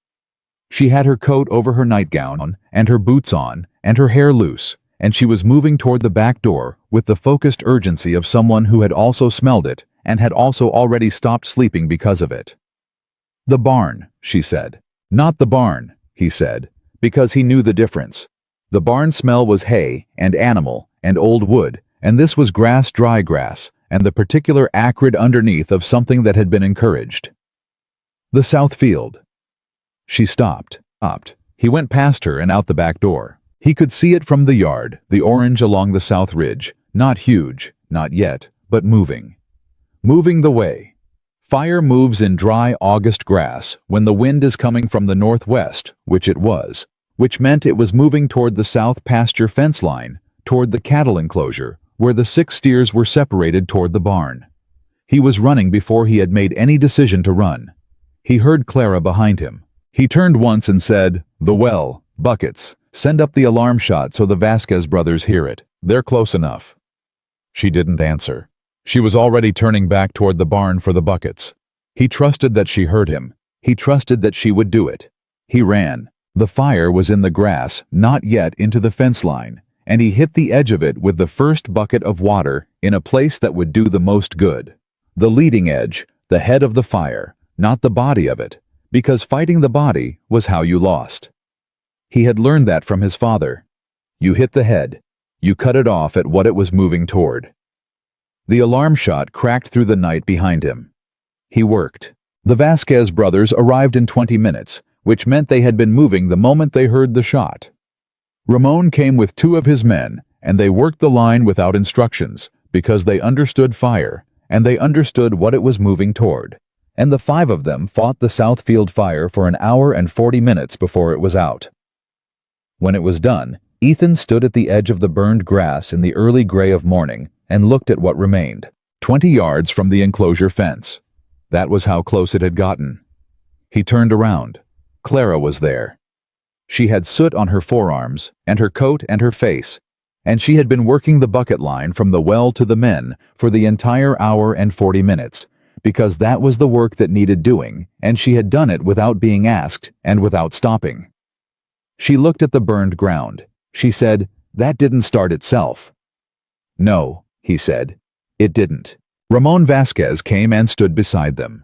She had her coat over her nightgown on, and her boots on, and her hair loose, and she was moving toward the back door with the focused urgency of someone who had also smelled it and had also already stopped sleeping because of it. "The barn," she said. "Not the barn," he said, because he knew the difference. The barn smell was hay and animal and old wood, and this was grass, dry grass, and the particular acrid underneath of something that had been encouraged. "The south field." She stopped. He went past her and out the back door. He could see it from the yard, the orange along the south ridge, not huge, not yet, but moving. Moving the way. Fire moves in dry August grass when the wind is coming from the northwest, which it was, which meant it was moving toward the south pasture fence line, toward the cattle enclosure, where the 6 steers were separated toward the barn. He was running before he had made any decision to run. He heard Clara behind him. He turned once and said, "The well, buckets, send up the alarm shot so the Vasquez brothers hear it. They're close enough." She didn't answer. She was already turning back toward the barn for the buckets. He trusted that she heard him. He trusted that she would do it. He ran. The fire was in the grass, not yet into the fence line, and he hit the edge of it with the first bucket of water in a place that would do the most good. The leading edge, the head of the fire, not the body of it, because fighting the body was how you lost. He had learned that from his father. You hit the head. You cut it off at what it was moving toward. The alarm shot cracked through the night behind him. He worked. The Vasquez brothers arrived in 20 minutes, which meant they had been moving the moment they heard the shot. Ramon came with 2 of his men, and they worked the line without instructions, because they understood fire, and they understood what it was moving toward. And the 5 of them fought the Southfield fire for an hour and 40 minutes before it was out. When it was done, Ethan stood at the edge of the burned grass in the early gray of morning and looked at what remained, 20 yards from the enclosure fence. That was how close it had gotten. He turned around. Clara was there. She had soot on her forearms, and her coat and her face, and she had been working the bucket line from the well to the men for the entire hour and 40 minutes, because that was the work that needed doing, and she had done it without being asked and without stopping. She looked at the burned ground. She said, "That didn't start itself." "No," he said, "it didn't." Ramon Vasquez came and stood beside them.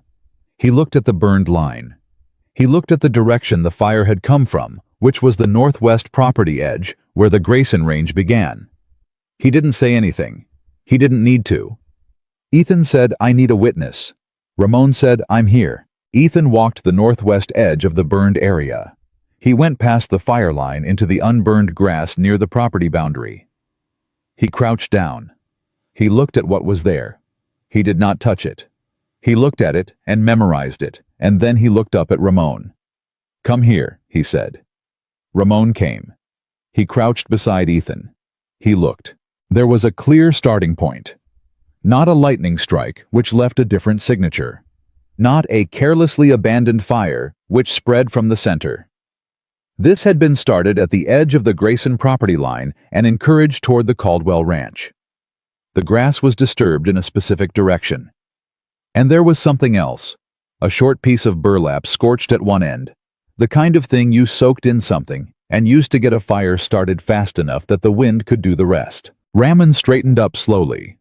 He looked at the burned line. He looked at the direction the fire had come from, which was the northwest property edge where the Grayson range began. He didn't say anything. He didn't need to. Ethan said, "I need a witness." Ramon said, "I'm here." Ethan walked the northwest edge of the burned area. He went past the fire line into the unburned grass near the property boundary. He crouched down. He looked at what was there. He did not touch it. He looked at it and memorized it, and then he looked up at Ramon. "Come here," he said. Ramon came. He crouched beside Ethan. He looked. There was a clear starting point. Not a lightning strike, which left a different signature. Not a carelessly abandoned fire, which spread from the center. This had been started at the edge of the Grayson property line and encouraged toward the Caldwell Ranch. The grass was disturbed in a specific direction. And there was something else. A short piece of burlap scorched at one end. The kind of thing you soaked in something and used to get a fire started fast enough that the wind could do the rest. Ramon straightened up slowly.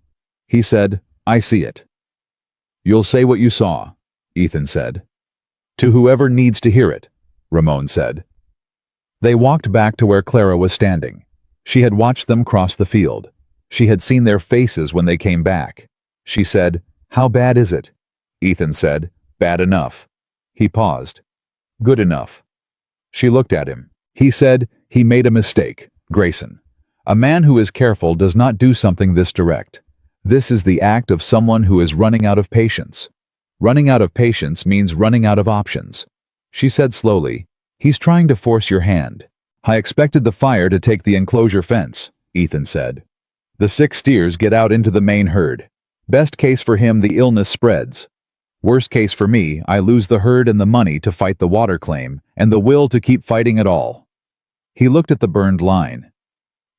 He said, "I see it." "You'll say what you saw," Ethan said. "To whoever needs to hear it," Ramon said. They walked back to where Clara was standing. She had watched them cross the field. She had seen their faces when they came back. She said, "How bad is it?" Ethan said, "Bad enough." He paused. "Good enough." She looked at him. He said, "He made a mistake, Grayson. A man who is careful does not do something this direct. This is the act of someone who is running out of patience. Running out of patience means running out of options." She said slowly, "He's trying to force your hand." "I expected the fire to take the enclosure fence," Ethan said. "The 6 steers get out into the main herd. Best case for him, the illness spreads. Worst case for me, I lose the herd and the money to fight the water claim, and the will to keep fighting at all." He looked at the burned line.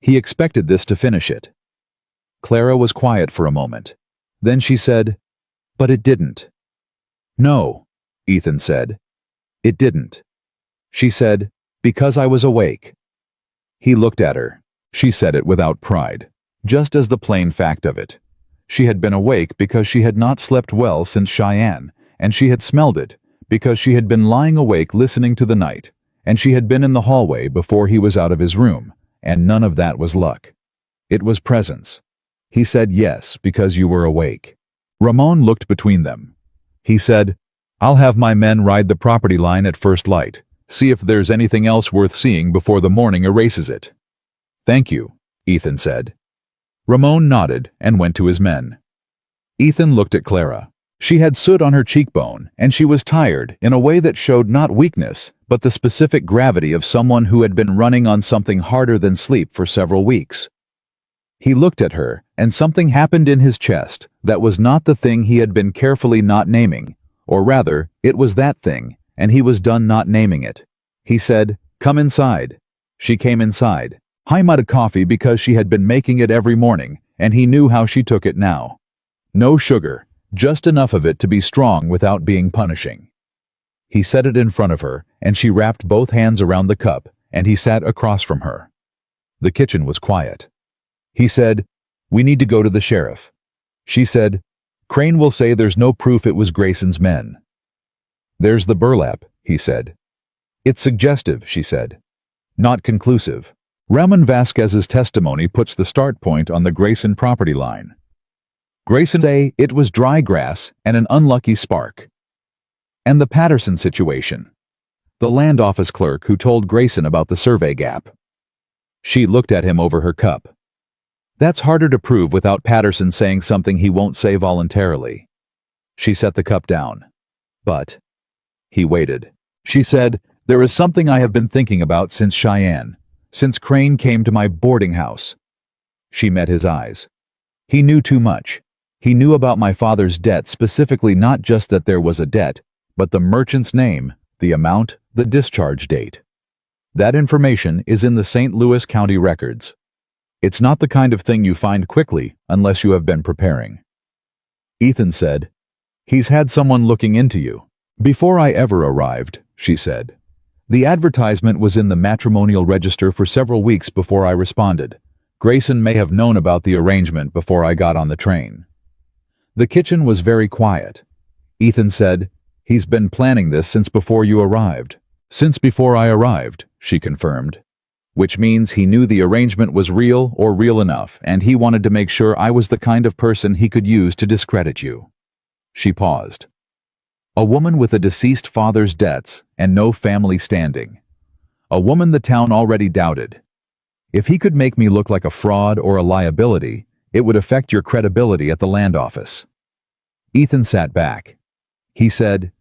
He expected this to finish it. Clara was quiet for a moment. Then she said, "But it didn't." "No," Ethan said. "It didn't." She said, "Because I was awake." He looked at her. She said it without pride, just as the plain fact of it. She had been awake because she had not slept well since Cheyenne, and she had smelled it because she had been lying awake listening to the night, and she had been in the hallway before he was out of his room, and none of that was luck. It was presence. He said yes because you were awake. Ramon looked between them. He said, "I'll have my men ride the property line at first light, see if there's anything else worth seeing before the morning erases it." "Thank you," Ethan said. Ramon nodded and went to his men. Ethan looked at Clara. She had soot on her cheekbone, and she was tired in a way that showed not weakness, but the specific gravity of someone who had been running on something harder than sleep for several weeks. He looked at her, and something happened in his chest that was not the thing he had been carefully not naming, or rather, it was that thing, and he was done not naming it. He said, "Come inside." She came inside. He made a coffee because she had been making it every morning, and he knew how she took it now. No sugar, just enough of it to be strong without being punishing. He set it in front of her, and she wrapped both hands around the cup, and he sat across from her. The kitchen was quiet. He said, "We need to go to the sheriff." She said, "Crane will say there's no proof it was Grayson's men." "There's the burlap," he said. "It's suggestive," she said. "Not conclusive. Ramon Vasquez's testimony puts the start point on the Grayson property line. Grayson say it was dry grass and an unlucky spark." And the Patterson situation. The land office clerk who told Grayson about the survey gap. She looked at him over her cup. That's harder to prove without Patterson saying something he won't say voluntarily. She set the cup down. But he waited. She said, "There is something I have been thinking about since Cheyenne, since Crane came to my boarding house." She met his eyes. He knew too much. He knew about my father's debt, specifically not just that there was a debt, but the merchant's name, the amount, the discharge date. That information is in the St. Louis County records. It's not the kind of thing you find quickly unless you have been preparing. Ethan said, "He's had someone looking into you." "Before I ever arrived," she said. "The advertisement was in the matrimonial register for several weeks before I responded. Grayson may have known about the arrangement before I got on the train." The kitchen was very quiet. Ethan said, "He's been planning this since before you arrived." "Since before I arrived," she confirmed. "Which means he knew the arrangement was real or real enough, and he wanted to make sure I was the kind of person he could use to discredit you." She paused. A woman with a deceased father's debts and no family standing. A woman the town already doubted. If he could make me look like a fraud or a liability, it would affect your credibility at the land office. Ethan sat back. He said,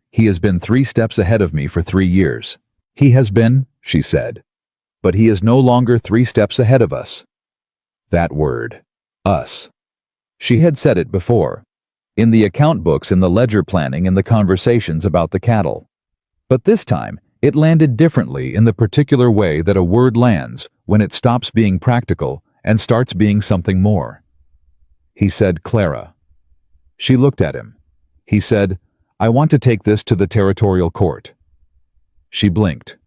"He has been 3 steps ahead of me for 3 years. He has been," she said. "But he is no longer 3 steps ahead of us." That word. Us. She had said it before. In the account books, in the ledger planning, in the conversations about the cattle. But this time, it landed differently in the particular way that a word lands when it stops being practical and starts being something more. He said, "Clara." She looked at him. He said, "I want to take this to the territorial court." She blinked.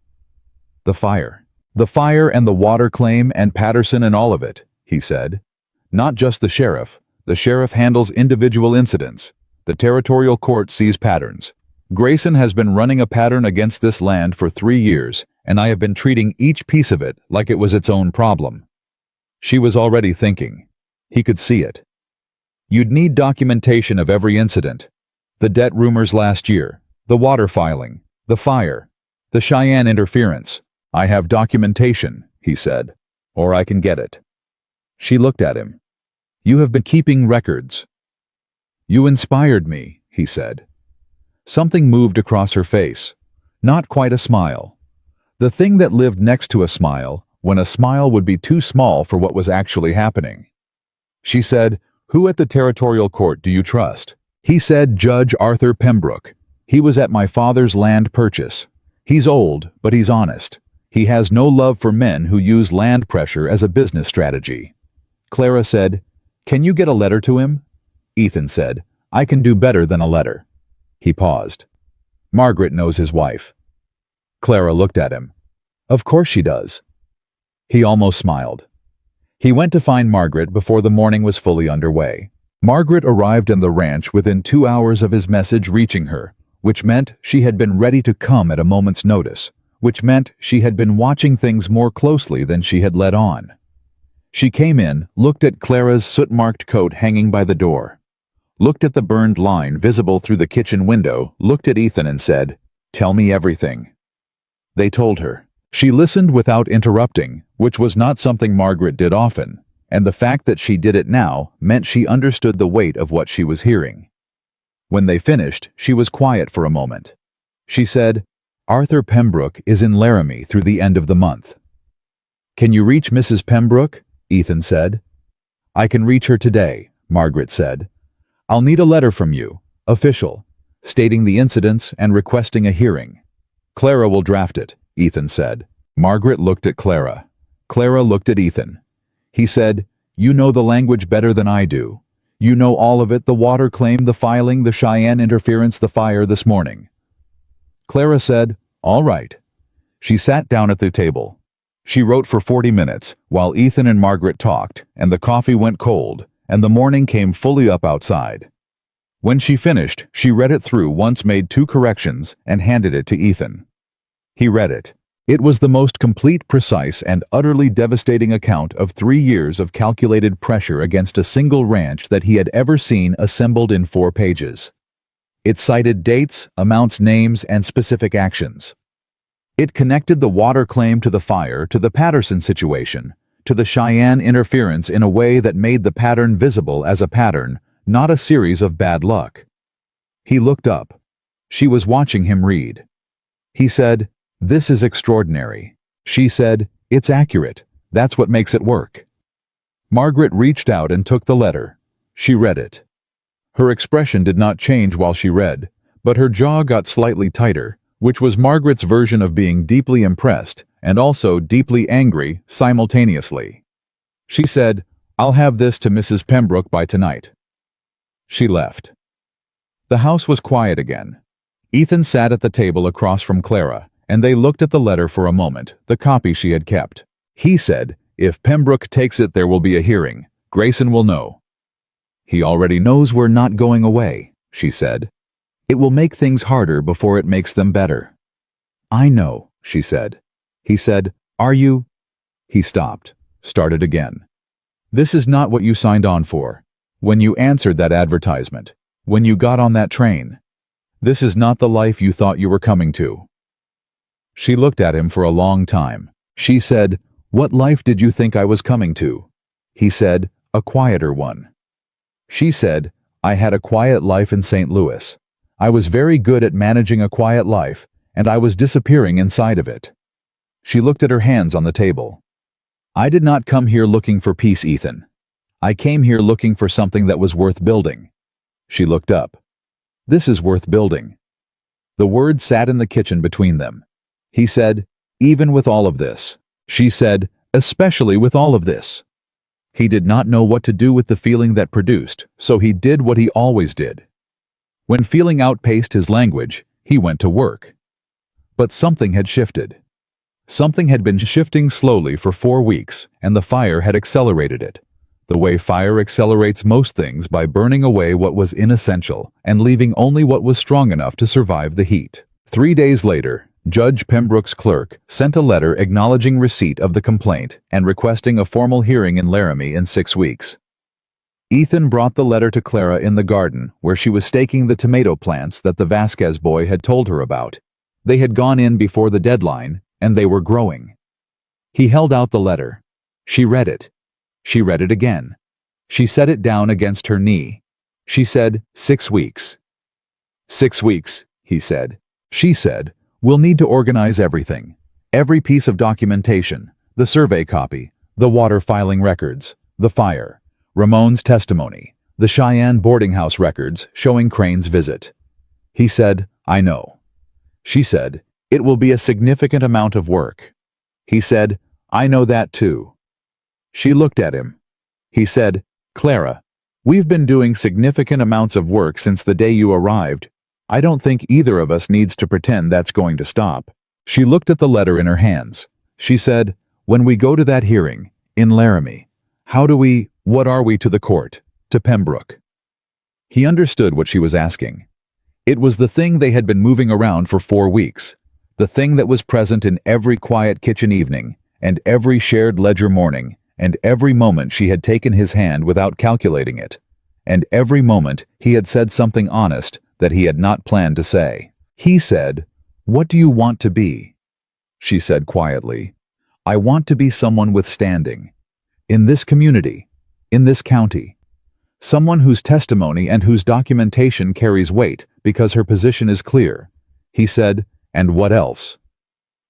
"The fire. The fire and the water claim and Patterson and all of it," he said. "Not just the sheriff. The sheriff handles individual incidents. The territorial court sees patterns. Grayson has been running a pattern against this land for 3 years, and I have been treating each piece of it like it was its own problem." She was already thinking. He could see it. "You'd need documentation of every incident. The debt rumors last year, the water filing, the fire, the Cheyenne interference. I have documentation," he said, "or I can get it." She looked at him. "You have been keeping records." "You inspired me," he said. Something moved across her face. Not quite a smile. The thing that lived next to a smile, when a smile would be too small for what was actually happening. She said, "Who at the territorial court do you trust?" He said, "Judge Arthur Pembroke. He was at my father's land purchase. He's old, but he's honest. He has no love for men who use land pressure as a business strategy." Clara said, "Can you get a letter to him?" Ethan said, "I can do better than a letter." He paused. "Margaret knows his wife." Clara looked at him. "Of course she does." He almost smiled. He went to find Margaret before the morning was fully underway. Margaret arrived in the ranch within 2 hours of his message reaching her, which meant she had been ready to come at a moment's notice, which meant she had been watching things more closely than she had let on. She came in, looked at Clara's soot-marked coat hanging by the door, looked at the burned line visible through the kitchen window, looked at Ethan and said, "Tell me everything." They told her. She listened without interrupting, which was not something Margaret did often, and the fact that she did it now meant she understood the weight of what she was hearing. When they finished, she was quiet for a moment. She said, "Arthur Pembroke is in Laramie through the end of the month." "Can you reach Mrs. Pembroke?" Ethan said. "I can reach her today," Margaret said. "I'll need a letter from you, official, stating the incidents and requesting a hearing." "Clara will draft it," Ethan said. Margaret looked at Clara. Clara looked at Ethan. He said, "You know the language better than I do. You know all of it, the water claim, the filing, the Cheyenne interference, the fire this morning." Clara said, "All right." She sat down at the table. She wrote for 40 minutes, while Ethan and Margaret talked, and the coffee went cold, and the morning came fully up outside. When she finished, she read it through once, made 2 corrections, and handed it to Ethan. He read it. It was the most complete, precise, and utterly devastating account of 3 years of calculated pressure against a single ranch that he had ever seen assembled in 4 pages. It cited dates, amounts, names, and specific actions. It connected the water claim to the fire, to the Patterson situation, to the Cheyenne interference in a way that made the pattern visible as a pattern, not a series of bad luck. He looked up. She was watching him read. He said, "This is extraordinary." She said, "It's accurate. That's what makes it work." Margaret reached out and took the letter. She read it. Her expression did not change while she read, but her jaw got slightly tighter, which was Margaret's version of being deeply impressed and also deeply angry simultaneously. She said, "I'll have this to Mrs. Pembroke by tonight." She left. The house was quiet again. Ethan sat at the table across from Clara, and they looked at the letter for a moment, the copy she had kept. He said, "If Pembroke takes it, there will be a hearing. Grayson will know." "He already knows we're not going away," she said. "It will make things harder before it makes them better." "I know," she said. He said, "Are you—" He stopped, started again. "This is not what you signed on for. When you answered that advertisement. When you got on that train. This is not the life you thought you were coming to." She looked at him for a long time. She said, "What life did you think I was coming to?" He said, "A quieter one." She said, "I had a quiet life in St. Louis. I was very good at managing a quiet life, and I was disappearing inside of it." She looked at her hands on the table. "I did not come here looking for peace, Ethan. I came here looking for something that was worth building." She looked up. "This is worth building." The word sat in the kitchen between them. He said, "Even with all of this." She said, "Especially with all of this." He did not know what to do with the feeling that produced, so he did what he always did. When feeling outpaced his language, he went to work. But something had shifted. Something had been shifting slowly for 4 weeks, and the fire had accelerated it. The way fire accelerates most things, by burning away what was inessential and leaving only what was strong enough to survive the heat. 3 days later, Judge Pembroke's clerk sent a letter acknowledging receipt of the complaint and requesting a formal hearing in Laramie in 6 weeks. Ethan brought the letter to Clara in the garden, where she was staking the tomato plants that the Vasquez boy had told her about. They had gone in before the deadline, and they were growing. He held out the letter. She read it. She read it again. She set it down against her knee. She said, 6 weeks. 6 weeks, he said. She said, "We'll need to organize everything. Every piece of documentation, the survey copy, the water filing records, the fire, Ramon's testimony, the Cheyenne boarding house records showing Crane's visit." He said, "I know." She said, "It will be a significant amount of work." He said, "I know that too." She looked at him. He said, "Clara, we've been doing significant amounts of work since the day you arrived. I don't think either of us needs to pretend that's going to stop." She looked at the letter in her hands. She said, "When we go to that hearing, in Laramie, what are we to the court, to Pembroke?" He understood what she was asking. It was the thing they had been moving around for 4 weeks, the thing that was present in every quiet kitchen evening, and every shared ledger morning, and every moment she had taken his hand without calculating it, and every moment he had said something honest that he had not planned to say. He said, "What do you want to be?" She said quietly, "I want to be someone with standing. In this community, in this county. Someone whose testimony and whose documentation carries weight because her position is clear." He said, "And what else?"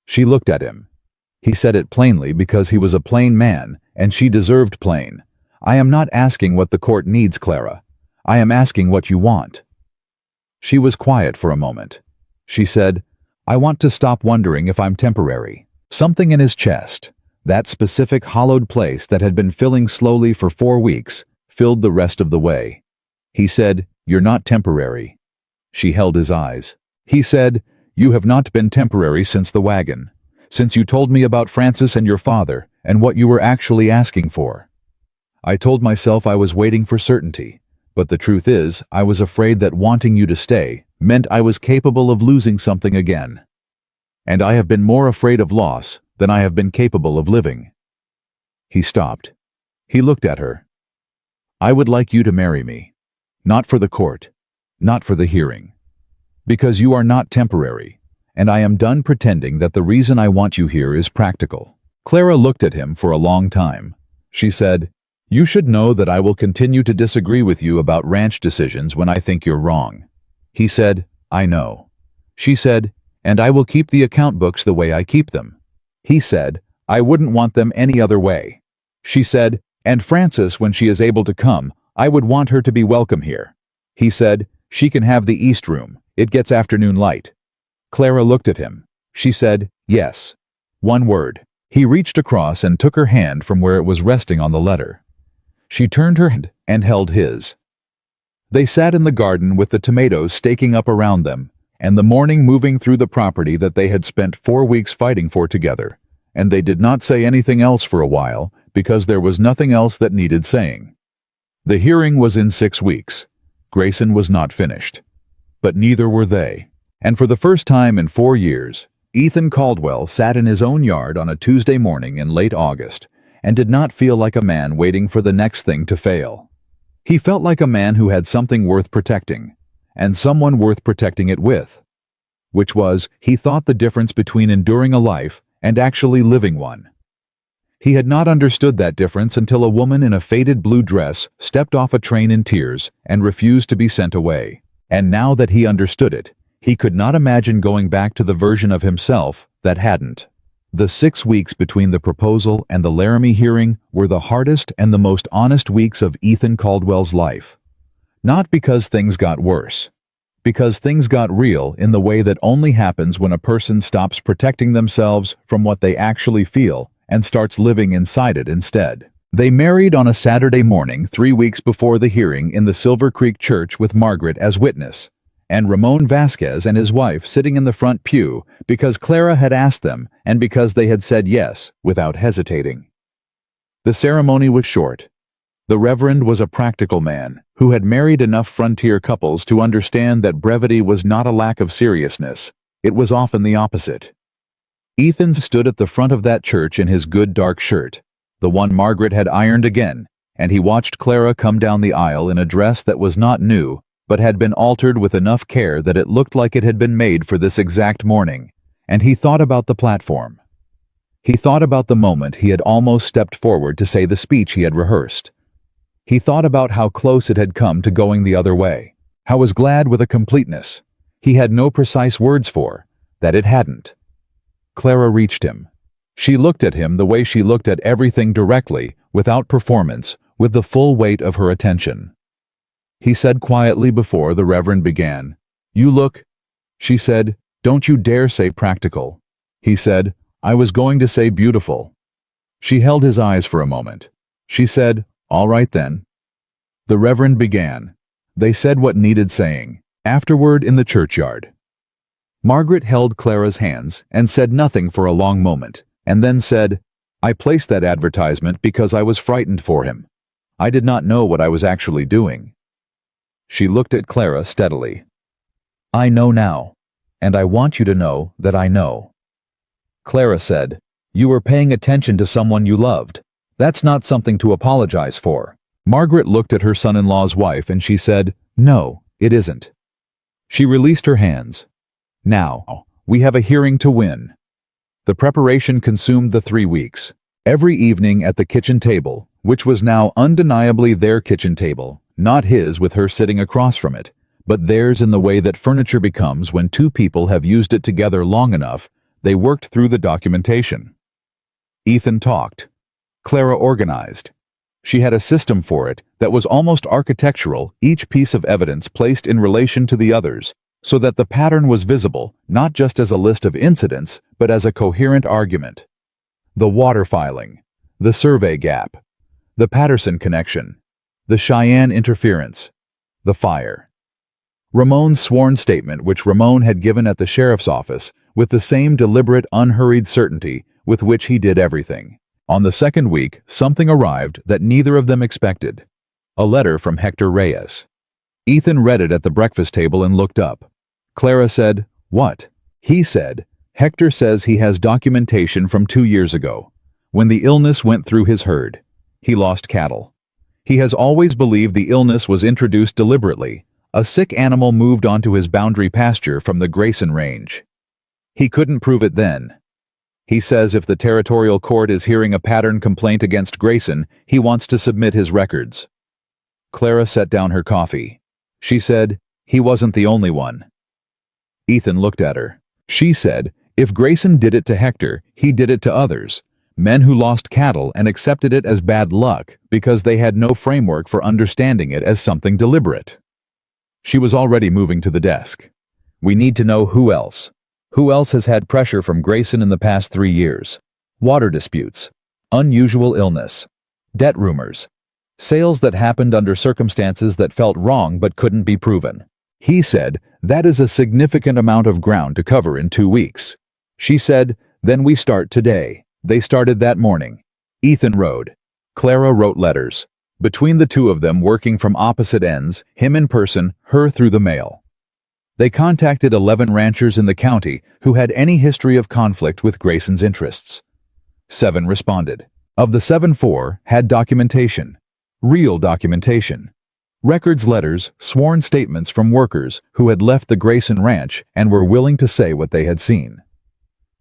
She looked at him. He said it plainly because he was a plain man, and she deserved plain. "I am not asking what the court needs, Clara. I am asking what you want." She was quiet for a moment. She said, "I want to stop wondering if I'm temporary." Something in his chest, that specific hollowed place that had been filling slowly for 4 weeks, filled the rest of the way. He said, "You're not temporary." She held his eyes. He said, "You have not been temporary since the wagon, since you told me about Francis and your father and what you were actually asking for. I told myself I was waiting for certainty, but the truth is I was afraid that wanting you to stay meant I was capable of losing something again. And I have been more afraid of loss than I have been capable of living." He stopped. He looked at her. "I would like you to marry me. Not for the court. Not for the hearing. Because you are not temporary, and I am done pretending that the reason I want you here is practical. Clara looked at him for a long time. She said, "You should know that I will continue to disagree with you about ranch decisions when I think you're wrong." He said, "I know." She said, "And I will keep the account books the way I keep them." He said, "I wouldn't want them any other way." She said, "And Frances, when she is able to come, I would want her to be welcome here." He said, "She can have the east room. It gets afternoon light." Clara looked at him. She said, "Yes." One word. He reached across and took her hand from where it was resting on the letter. She turned her hand and held his. They sat in the garden with the tomatoes staking up around them, and the morning moving through the property that they had spent 4 weeks fighting for together, and they did not say anything else for a while because there was nothing else that needed saying. The hearing was in 6 weeks. Grayson was not finished. But neither were they. And for the first time in 4 years, Ethan Caldwell sat in his own yard on a Tuesday morning in late August and did not feel like a man waiting for the next thing to fail. He felt like a man who had something worth protecting, and someone worth protecting it with. Which was, he thought, the difference between enduring a life and actually living one. He had not understood that difference until a woman in a faded blue dress stepped off a train in tears and refused to be sent away. And now that he understood it, he could not imagine going back to the version of himself that hadn't. The 6 weeks between the proposal and the Laramie hearing were the hardest and the most honest weeks of Ethan Caldwell's life. Not because things got worse. Because things got real in the way that only happens when a person stops protecting themselves from what they actually feel and starts living inside it instead. They married on a Saturday morning 3 weeks before the hearing in the Silver Creek Church with Margaret as witness, and Ramon Vasquez and his wife sitting in the front pew because Clara had asked them and because they had said yes without hesitating. The ceremony was short. The Reverend was a practical man who had married enough frontier couples to understand that brevity was not a lack of seriousness. It was often the opposite. Ethan stood at the front of that church in his good dark shirt, the one Margaret had ironed again, and he watched Clara come down the aisle in a dress that was not new, but had been altered with enough care that it looked like it had been made for this exact morning, and he thought about the platform. He thought about the moment he had almost stepped forward to say the speech he had rehearsed. He thought about how close it had come to going the other way, how was glad with a completeness he had no precise words for, that it hadn't. Clara reached him. She looked at him the way she looked at everything directly, without performance, with the full weight of her attention. He said quietly before the Reverend began, "You look," she said, "don't you dare say practical." He said, "I was going to say beautiful." She held his eyes for a moment. She said, "All right then." The Reverend began. They said what needed saying. Afterward in the churchyard. Margaret held Clara's hands and said nothing for a long moment, and then said, "I placed that advertisement because I was frightened for him. I did not know what I was actually doing." She looked at Clara steadily. "I know now, and I want you to know that I know." Clara said, "You were paying attention to someone you loved. That's not something to apologize for." Margaret looked at her son-in-law's wife and she said, "No, it isn't." She released her hands. "Now, we have a hearing to win." The preparation consumed the 3 weeks. Every evening at the kitchen table, which was now undeniably their kitchen table, not his with her sitting across from it, but theirs in the way that furniture becomes when 2 people have used it together long enough, they worked through the documentation. Ethan talked. Clara organized. She had a system for it that was almost architectural, each piece of evidence placed in relation to the others, so that the pattern was visible, not just as a list of incidents, but as a coherent argument. The water filing, the survey gap, the Patterson connection, the Cheyenne interference, the fire. Ramon's sworn statement, which Ramon had given at the sheriff's office, with the same deliberate, unhurried certainty with which he did everything. On the 2nd week, something arrived that neither of them expected. A letter from Hector Reyes. Ethan read it at the breakfast table and looked up. Clara said, "What?" He said, "Hector says he has documentation from 2 years ago, when the illness went through his herd. He lost cattle. He has always believed the illness was introduced deliberately, A sick animal moved onto his boundary pasture from the Grayson Range. He couldn't prove it then. He says if the territorial court is hearing a pattern complaint against Grayson, he wants to submit his records. Clara set down her coffee. She said, he wasn't the only one. Ethan looked at her. She said, if Grayson did it to Hector, he did it to others. Men who lost cattle and accepted it as bad luck because they had no framework for understanding it as something deliberate. She was already moving to the desk. We need to know who else. Who else has had pressure from Grayson in the past 3 years? Water disputes. Unusual illness. Debt rumors. Sales that happened under circumstances that felt wrong but couldn't be proven. He said, that is a significant amount of ground to cover in 2 weeks. She said, then we start today. They started that morning. Ethan rode. Clara wrote letters. Between the two of them working from opposite ends, him in person, her through the mail. They contacted 11 ranchers in the county who had any history of conflict with Grayson's interests. 7 responded. Of the 7, 4 had documentation. Real documentation. Records, letters, sworn statements from workers who had left the Grayson ranch and were willing to say what they had seen.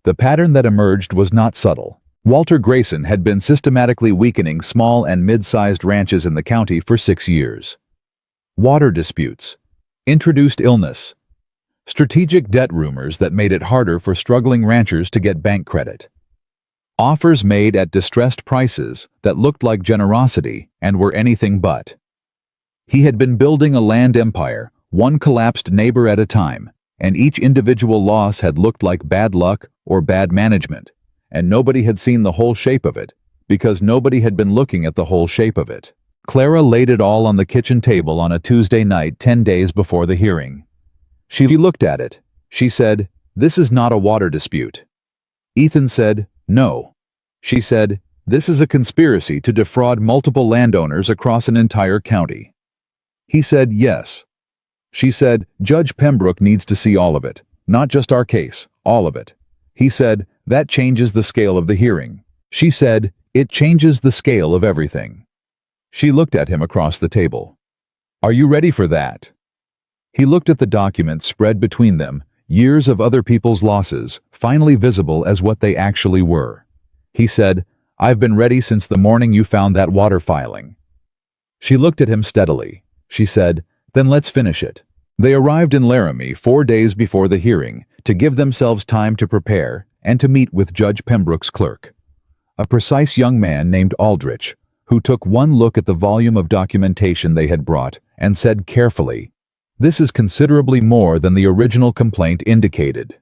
The pattern that emerged was not subtle. Walter Grayson had been systematically weakening small and mid-sized ranches in the county for 6 years. Water disputes. Introduced illness. Strategic debt rumors that made it harder for struggling ranchers to get bank credit. Offers made at distressed prices that looked like generosity and were anything but. He had been building a land empire, one collapsed neighbor at a time, and each individual loss had looked like bad luck or bad management, and nobody had seen the whole shape of it, because nobody had been looking at the whole shape of it. Clara laid it all on the kitchen table on a Tuesday night 10 days before the hearing. She looked at it. She said, this is not a water dispute. Ethan said, no. She said, this is a conspiracy to defraud multiple landowners across an entire county. He said, yes. She said, Judge Pembroke needs to see all of it, not just our case, all of it. He said, that changes the scale of the hearing. She said, it changes the scale of everything. She looked at him across the table. Are you ready for that? He looked at the documents spread between them, years of other people's losses, finally visible as what they actually were. He said, I've been ready since the morning you found that water filing. She looked at him steadily. She said, then let's finish it. They arrived in Laramie 4 days before the hearing to give themselves time to prepare and to meet with Judge Pembroke's clerk, a precise young man named Aldrich, who took one look at the volume of documentation they had brought and said carefully, this is considerably more than the original complaint indicated.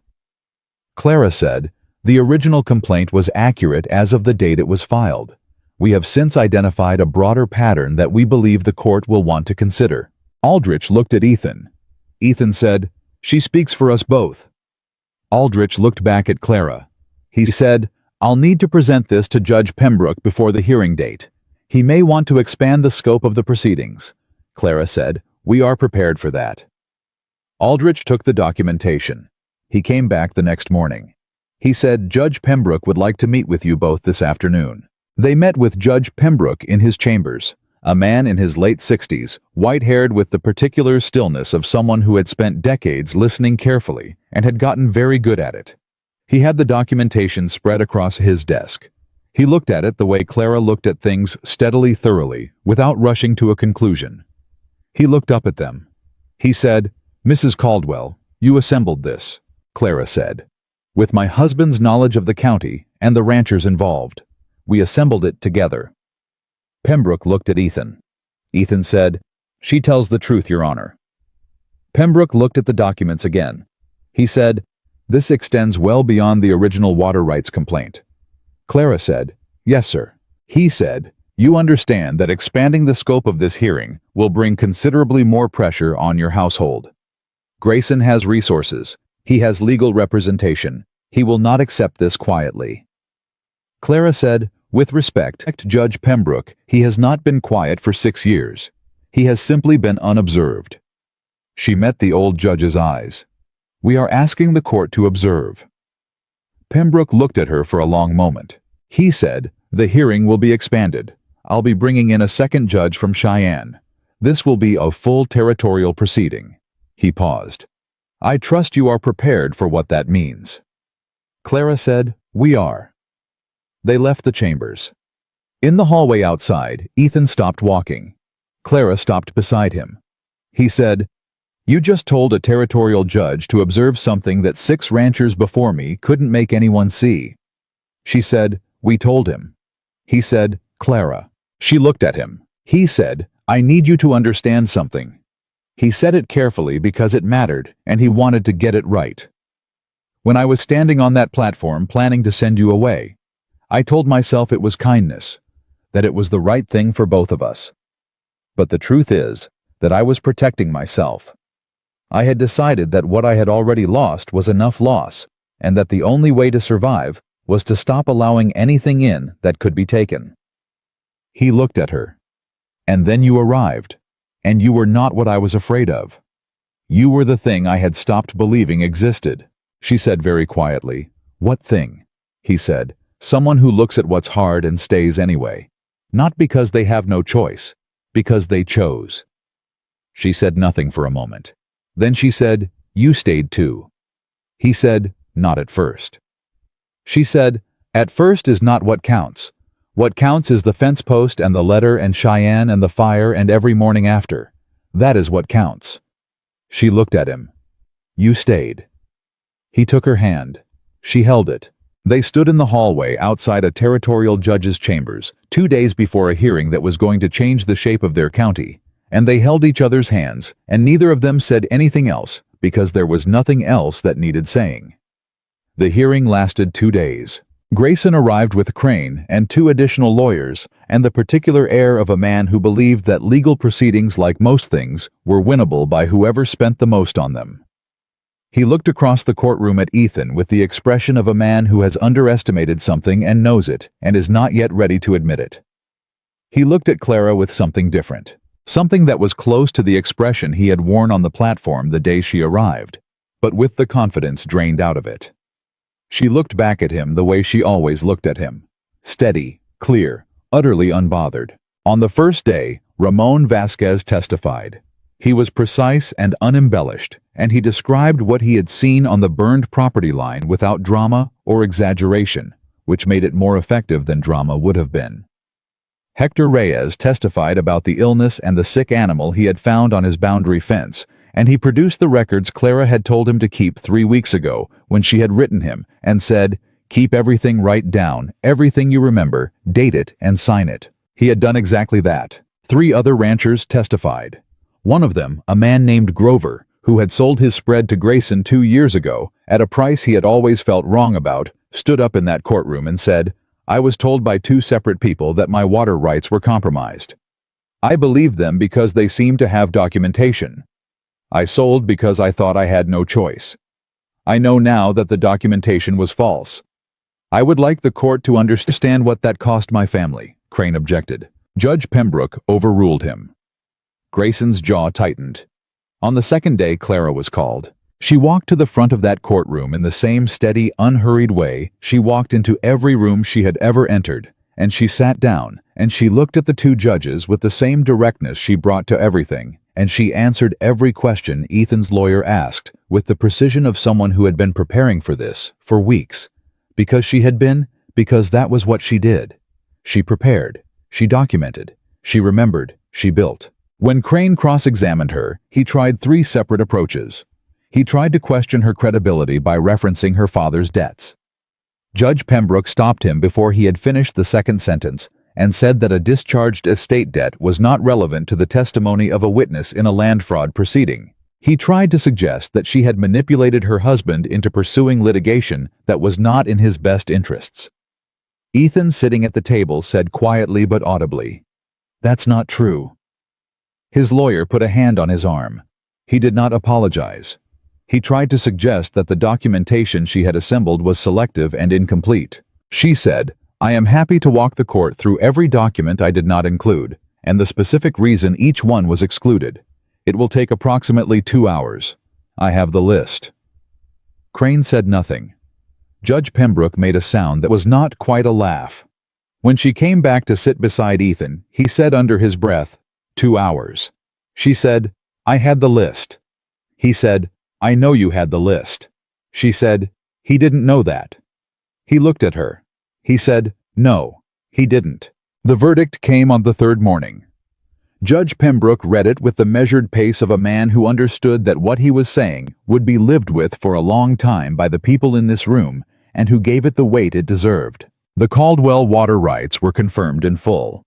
Clara said, the original complaint was accurate as of the date it was filed. We have since identified a broader pattern that we believe the court will want to consider. Aldrich looked at Ethan. Ethan said, she speaks for us both. Aldrich looked back at Clara. He said, I'll need to present this to Judge Pembroke before the hearing date. He may want to expand the scope of the proceedings. Clara said, we are prepared for that. Aldrich took the documentation. He came back the next morning. He said, Judge Pembroke would like to meet with you both this afternoon. They met with Judge Pembroke in his chambers, a man in his late 60s, white-haired with the particular stillness of someone who had spent decades listening carefully and had gotten very good at it. He had the documentation spread across his desk. He looked at it the way Clara looked at things, steadily, thoroughly, without rushing to a conclusion. He looked up at them. He said, Mrs. Caldwell, you assembled this, Clara said. With my husband's knowledge of the county and the ranchers involved. We assembled it together. Pembroke looked at Ethan. Ethan said, she tells the truth, Your Honor. Pembroke looked at the documents again. He said, this extends well beyond the original water rights complaint. Clara said, yes, sir. He said, you understand that expanding the scope of this hearing will bring considerably more pressure on your household. Grayson has resources. He has legal representation. He will not accept this quietly. Clara said, with respect, Judge Pembroke, he has not been quiet for 6 years. He has simply been unobserved. She met the old judge's eyes. We are asking the court to observe. Pembroke looked at her for a long moment. He said, the hearing will be expanded. I'll be bringing in a second judge from Cheyenne. This will be a full territorial proceeding." He paused. "I trust you are prepared for what that means." Clara said, "We are." They left the chambers. In the hallway outside, Ethan stopped walking. Clara stopped beside him. He said, "You just told a territorial judge to observe something that 6 ranchers before me couldn't make anyone see." She said, "We told him." He said, "Clara." She looked at him. He said, "I need you to understand something." He said it carefully because it mattered, and he wanted to get it right. "When I was standing on that platform planning to send you away, I told myself it was kindness, that it was the right thing for both of us. But the truth is that I was protecting myself. I had decided that what I had already lost was enough loss, and that the only way to survive was to stop allowing anything in that could be taken." He looked at her. "And then you arrived, and you were not what I was afraid of. You were the thing I had stopped believing existed." She said very quietly, "What thing?" He said, "Someone who looks at what's hard and stays anyway. Not because they have no choice, because they chose." She said nothing for a moment. Then she said, "You stayed too." He said, "Not at first." She said, "At first is not what counts. What counts is the fence post and the letter and Cheyenne and the fire and every morning after. That is what counts." She looked at him. "You stayed." He took her hand. She held it. They stood in the hallway outside a territorial judge's chambers, 2 days before a hearing that was going to change the shape of their county, and they held each other's hands, and neither of them said anything else because there was nothing else that needed saying. The hearing lasted 2 days. Grayson arrived with Crane and 2 additional lawyers, and the particular air of a man who believed that legal proceedings, like most things, were winnable by whoever spent the most on them. He looked across the courtroom at Ethan with the expression of a man who has underestimated something and knows it, and is not yet ready to admit it. He looked at Clara with something different, something that was close to the expression he had worn on the platform the day she arrived, but with the confidence drained out of it. She looked back at him the way she always looked at him. Steady, clear, utterly unbothered. On the first day, Ramon Vasquez testified. He was precise and unembellished, and he described what he had seen on the burned property line without drama or exaggeration, which made it more effective than drama would have been. Hector Reyes testified about the illness and the sick animal he had found on his boundary fence, and he produced the records Clara had told him to keep 3 weeks ago when she had written him and said, "Keep everything right down, everything you remember, date it and sign it." He had done exactly that. 3 other ranchers testified. One of them, a man named Grover, who had sold his spread to Grayson 2 years ago at a price he had always felt wrong about, stood up in that courtroom and said, "I was told by 2 separate people that my water rights were compromised. I believed them because they seemed to have documentation. I sold because I thought I had no choice. I know now that the documentation was false. I would like the court to understand what that cost my family," Crane objected. Judge Pembroke overruled him. Grayson's jaw tightened. On the second day Clara was called. She walked to the front of that courtroom in the same steady, unhurried way she walked into every room she had ever entered, and she sat down, and she looked at the 2 judges with the same directness she brought to everything, and she answered every question Ethan's lawyer asked with the precision of someone who had been preparing for this for weeks. Because that was what she did. She prepared, she documented, she remembered, she built. When Crane cross-examined her, he tried 3 separate approaches. He tried to question her credibility by referencing her father's debts. Judge Pembroke stopped him before he had finished the second sentence and said that a discharged estate debt was not relevant to the testimony of a witness in a land fraud proceeding. He tried to suggest that she had manipulated her husband into pursuing litigation that was not in his best interests. Ethan, sitting at the table, said quietly but audibly, "That's not true." His lawyer put a hand on his arm. He did not apologize. He tried to suggest that the documentation she had assembled was selective and incomplete. She said, "I am happy to walk the court through every document I did not include, and the specific reason each one was excluded. It will take approximately 2 hours. I have the list." Crane said nothing. Judge Pembroke made a sound that was not quite a laugh. When she came back to sit beside Ethan, he said under his breath, 2 hours. She said, "I had the list." He said, "I know you had the list." She said, "He didn't know that." He looked at her. He said, "No, he didn't." The verdict came on the third morning. Judge Pembroke read it with the measured pace of a man who understood that what he was saying would be lived with for a long time by the people in this room, and who gave it the weight it deserved. The Caldwell water rights were confirmed in full.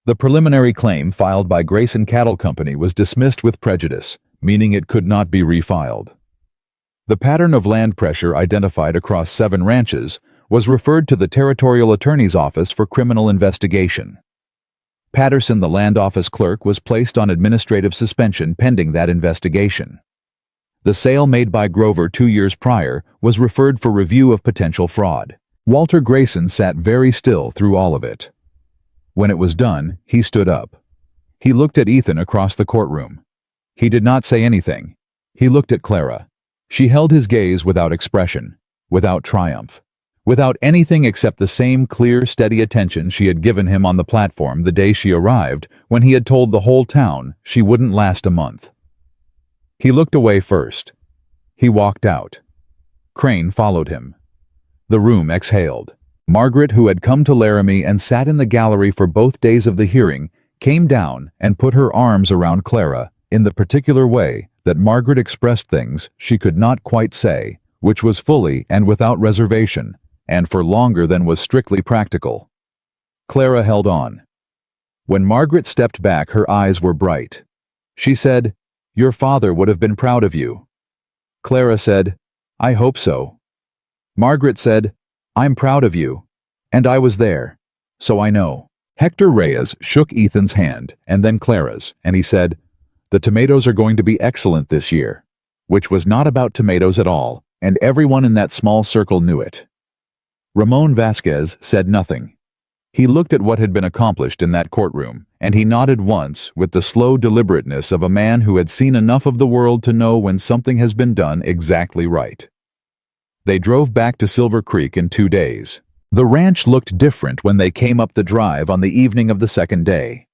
The preliminary claim filed by Grayson Cattle Company was dismissed with prejudice, meaning it could not be refiled. The pattern of land pressure identified across 7 ranches was referred to the Territorial Attorney's Office for criminal investigation. Patterson, the land office clerk, was placed on administrative suspension pending that investigation. The sale made by Grover 2 years prior was referred for review of potential fraud. Walter Grayson sat very still through all of it. When it was done, he stood up. He looked at Ethan across the courtroom. He did not say anything. He looked at Clara. She held his gaze without expression, without triumph, without anything except the same clear, steady attention she had given him on the platform the day she arrived, when he had told the whole town she wouldn't last a month. He looked away first. He walked out. Crane followed him. The room exhaled. Margaret, who had come to Laramie and sat in the gallery for both days of the hearing, came down and put her arms around Clara in the particular way that Margaret expressed things she could not quite say, which was fully and without reservation, and for longer than was strictly practical. Clara held on. When Margaret stepped back, her eyes were bright. She said, "Your father would have been proud of you." Clara said, "I hope so." Margaret said, "I'm proud of you. And I was there. So I know." Hector Reyes shook Ethan's hand, and then Clara's, and he said, "The tomatoes are going to be excellent this year," which was not about tomatoes at all, and everyone in that small circle knew it. Ramon Vasquez said nothing. He looked at what had been accomplished in that courtroom, and he nodded once with the slow deliberateness of a man who had seen enough of the world to know when something has been done exactly right. They drove back to Silver Creek in 2 days. The ranch looked different when they came up the drive on the evening of the second day.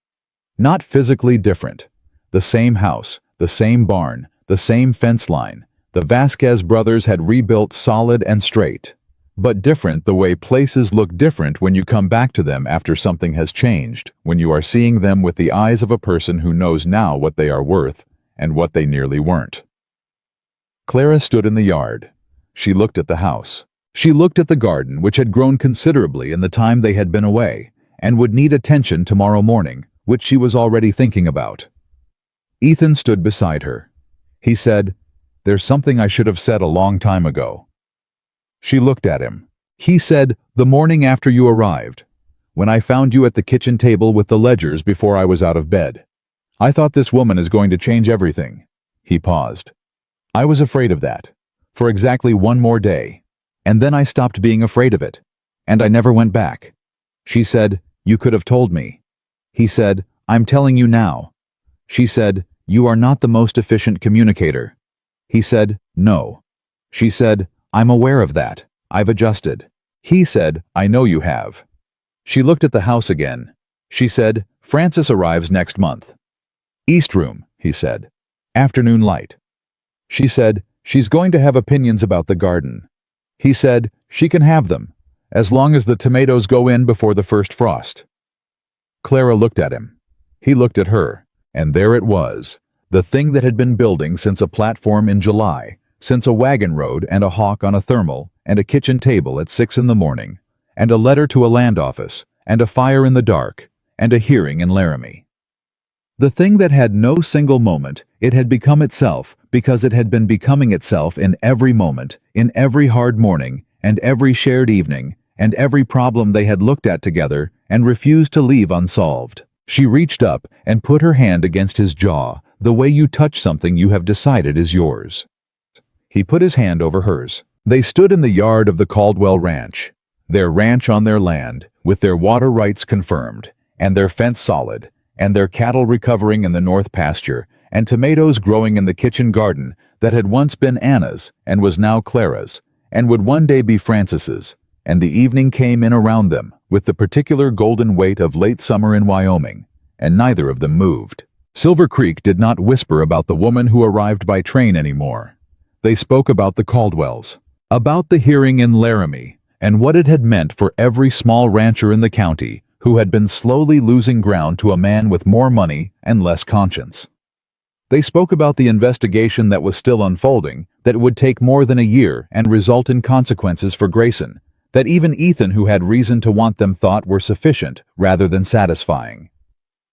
Not physically different. The same house, the same barn, the same fence line. The Vasquez brothers had rebuilt solid and straight. But different the way places look different when you come back to them after something has changed, when you are seeing them with the eyes of a person who knows now what they are worth and what they nearly weren't. Clara stood in the yard. She looked at the house. She looked at the garden, which had grown considerably in the time they had been away, and would need attention tomorrow morning, which she was already thinking about. Ethan stood beside her. He said, "There's something I should have said a long time ago." She looked at him. He said, "The morning after you arrived, when I found you at the kitchen table with the ledgers before I was out of bed. I thought this woman is going to change everything." He paused. "I was afraid of that. For exactly 1 more day. And then I stopped being afraid of it. And I never went back." She said, "You could have told me." He said, "I'm telling you now." She said, "You are not the most efficient communicator." He said, "No." She said, "I'm aware of that. I've adjusted." He said, "I know you have." She looked at the house again. She said, "Francis arrives next month." "East room," he said. "Afternoon light." She said, "She's going to have opinions about the garden." He said, "She can have them, as long as the tomatoes go in before the first frost." Clara looked at him. He looked at her, and there it was, the thing that had been building since a platform in July, since a wagon road and a hawk on a thermal, and a kitchen table at 6 in the morning, and a letter to a land office, and a fire in the dark, and a hearing in Laramie. The thing that had no single moment, it had become itself, because it had been becoming itself in every moment, in every hard morning, and every shared evening, and every problem they had looked at together and refused to leave unsolved. She reached up and put her hand against his jaw, the way you touch something you have decided is yours. He put his hand over hers. They stood in the yard of the Caldwell Ranch, their ranch on their land, with their water rights confirmed, and their fence solid, and their cattle recovering in the north pasture, and tomatoes growing in the kitchen garden that had once been Anna's and was now Clara's, and would one day be Francis's, and the evening came in around them with the particular golden weight of late summer in Wyoming, and neither of them moved. Silver Creek did not whisper about the woman who arrived by train anymore. They spoke about the Caldwells, about the hearing in Laramie, and what it had meant for every small rancher in the county who had been slowly losing ground to a man with more money and less conscience. They spoke about the investigation that was still unfolding, that would take more than a year and result in consequences for Grayson, that even Ethan, who had reason to want them, thought were sufficient rather than satisfying.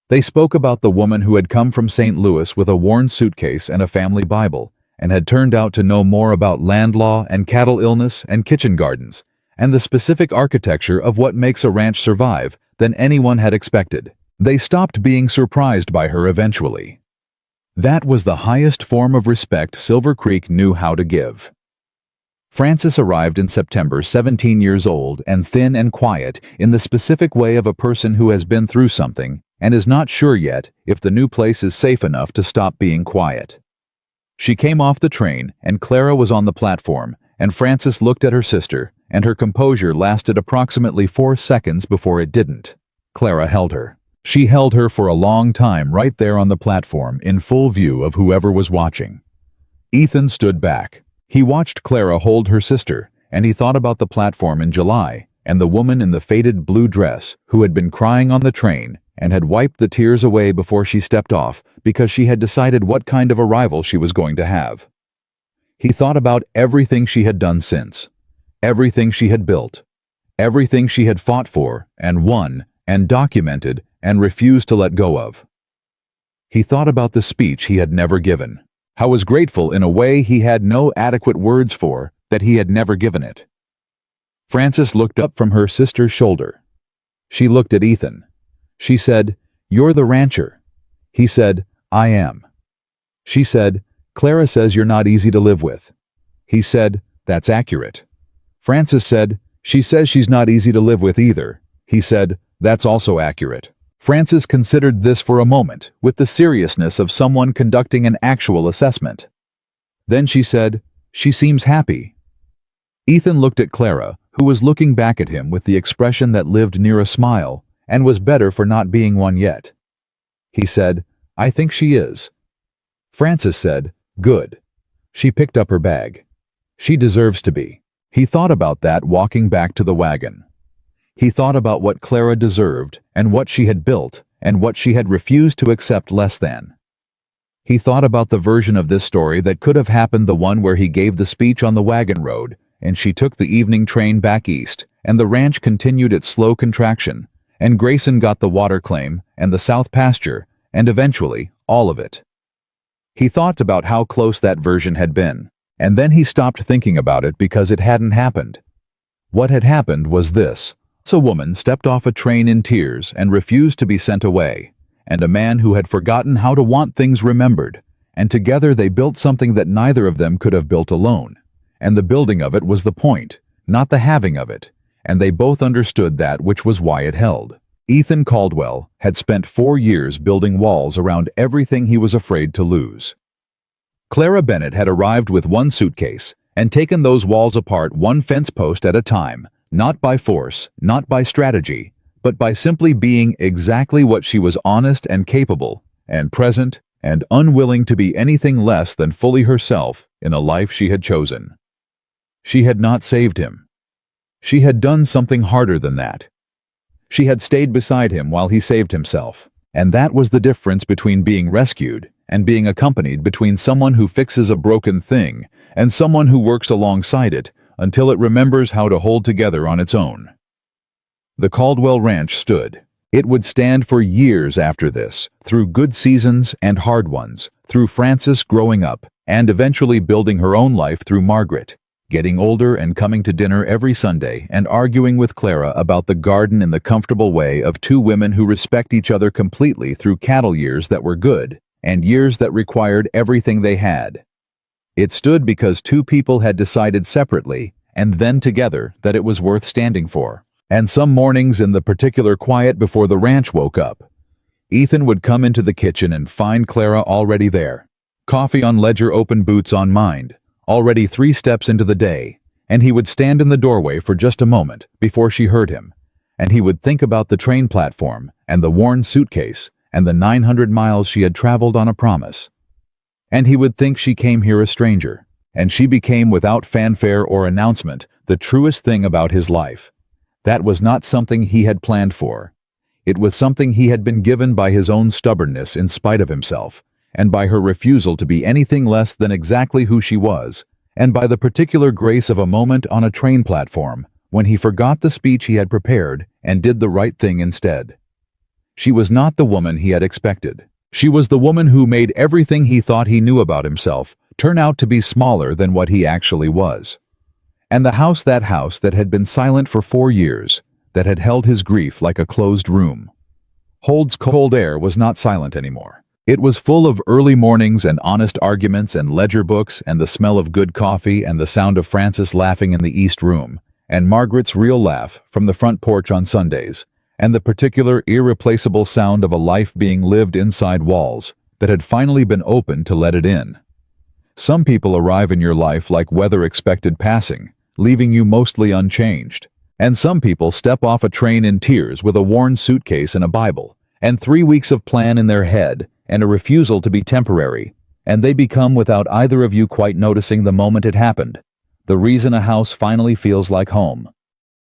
They spoke about the woman who had come from St. Louis with a worn suitcase and a family Bible, and had turned out to know more about land law and cattle illness and kitchen gardens, and the specific architecture of what makes a ranch survive than anyone had expected. They stopped being surprised by her eventually. That was the highest form of respect Silver Creek knew how to give. Frances arrived in September, 17 years old and thin and quiet, in the specific way of a person who has been through something and is not sure yet if the new place is safe enough to stop being quiet. She came off the train, and Clara was on the platform, and Frances looked at her sister, and her composure lasted approximately 4 seconds before it didn't. Clara held her. She held her for a long time right there on the platform in full view of whoever was watching. Ethan stood back. He watched Clara hold her sister, and he thought about the platform in July, and the woman in the faded blue dress who had been crying on the train and had wiped the tears away before she stepped off because she had decided what kind of arrival she was going to have. He thought about everything she had done since, everything she had built, everything she had fought for and won and documented and refused to let go of. He thought about the speech he had never given, how was grateful in a way he had no adequate words for that he had never given it. Frances looked up from her sister's shoulder. She looked at Ethan. She said, "You're the rancher." He said, "I am." She said, "Clara says you're not easy to live with." He said, "That's accurate." Frances said, "She says she's not easy to live with either." He said, "That's also accurate." Frances considered this for a moment, with the seriousness of someone conducting an actual assessment. Then she said, "She seems happy." Ethan looked at Clara, who was looking back at him with the expression that lived near a smile, and was better for not being one yet. He said, "I think she is." Frances said, "Good." She picked up her bag. "She deserves to be." He thought about that walking back to the wagon. He thought about what Clara deserved and what she had built and what she had refused to accept less than. He thought about the version of this story that could have happened, the one where he gave the speech on the wagon road and she took the evening train back east and the ranch continued its slow contraction and Grayson got the water claim and the south pasture and eventually all of it. He thought about how close that version had been, and then he stopped thinking about it because it hadn't happened. What had happened was this. A woman stepped off a train in tears and refused to be sent away, and a man who had forgotten how to want things remembered, and together they built something that neither of them could have built alone. And the building of it was the point, not the having of it, and they both understood that, which was why it held. Ethan Caldwell had spent 4 years building walls around everything he was afraid to lose. Clara Bennett had arrived with one suitcase and taken those walls apart one fence post at a time, not by force, not by strategy, but by simply being exactly what she was, honest and capable and present and unwilling to be anything less than fully herself in a life she had chosen. She had not saved him. She had done something harder than that. She had stayed beside him while he saved himself, and that was the difference between being rescued and being accompanied, between someone who fixes a broken thing and someone who works alongside it until it remembers how to hold together on its own. The Caldwell Ranch stood. It would stand for years after this, through good seasons and hard ones, through Frances growing up, and eventually building her own life through Margaret, getting older and coming to dinner every Sunday and arguing with Clara about the garden in the comfortable way of two women who respect each other completely through cattle years that were good and years that required everything they had. It stood because two people had decided separately and then together that it was worth standing for. And some mornings, in the particular quiet before the ranch woke up, Ethan would come into the kitchen and find Clara already there, coffee on ledger, open, boots on mind, already 3 steps into the day, and he would stand in the doorway for just a moment before she heard him, and he would think about the train platform and the worn suitcase and the 900 miles she had traveled on a promise. And he would think she came here a stranger, and she became without fanfare or announcement the truest thing about his life. That was not something he had planned for. It was something he had been given by his own stubbornness in spite of himself, and by her refusal to be anything less than exactly who she was, and by the particular grace of a moment on a train platform when he forgot the speech he had prepared and did the right thing instead. She was not the woman he had expected. She was the woman who made everything he thought he knew about himself turn out to be smaller than what he actually was. And the house that had been silent for 4 years, that had held his grief like a closed room. Hold's cold air was not silent anymore. It was full of early mornings and honest arguments and ledger books and the smell of good coffee and the sound of Francis laughing in the East Room, and Margaret's real laugh from the front porch on Sundays, and the particular irreplaceable sound of a life being lived inside walls that had finally been opened to let it in. Some people arrive in your life like weather expected passing, leaving you mostly unchanged. And some people step off a train in tears with a worn suitcase and a Bible, and 3 weeks of plan in their head, and a refusal to be temporary, and they become, without either of you quite noticing the moment it happened, the reason a house finally feels like home.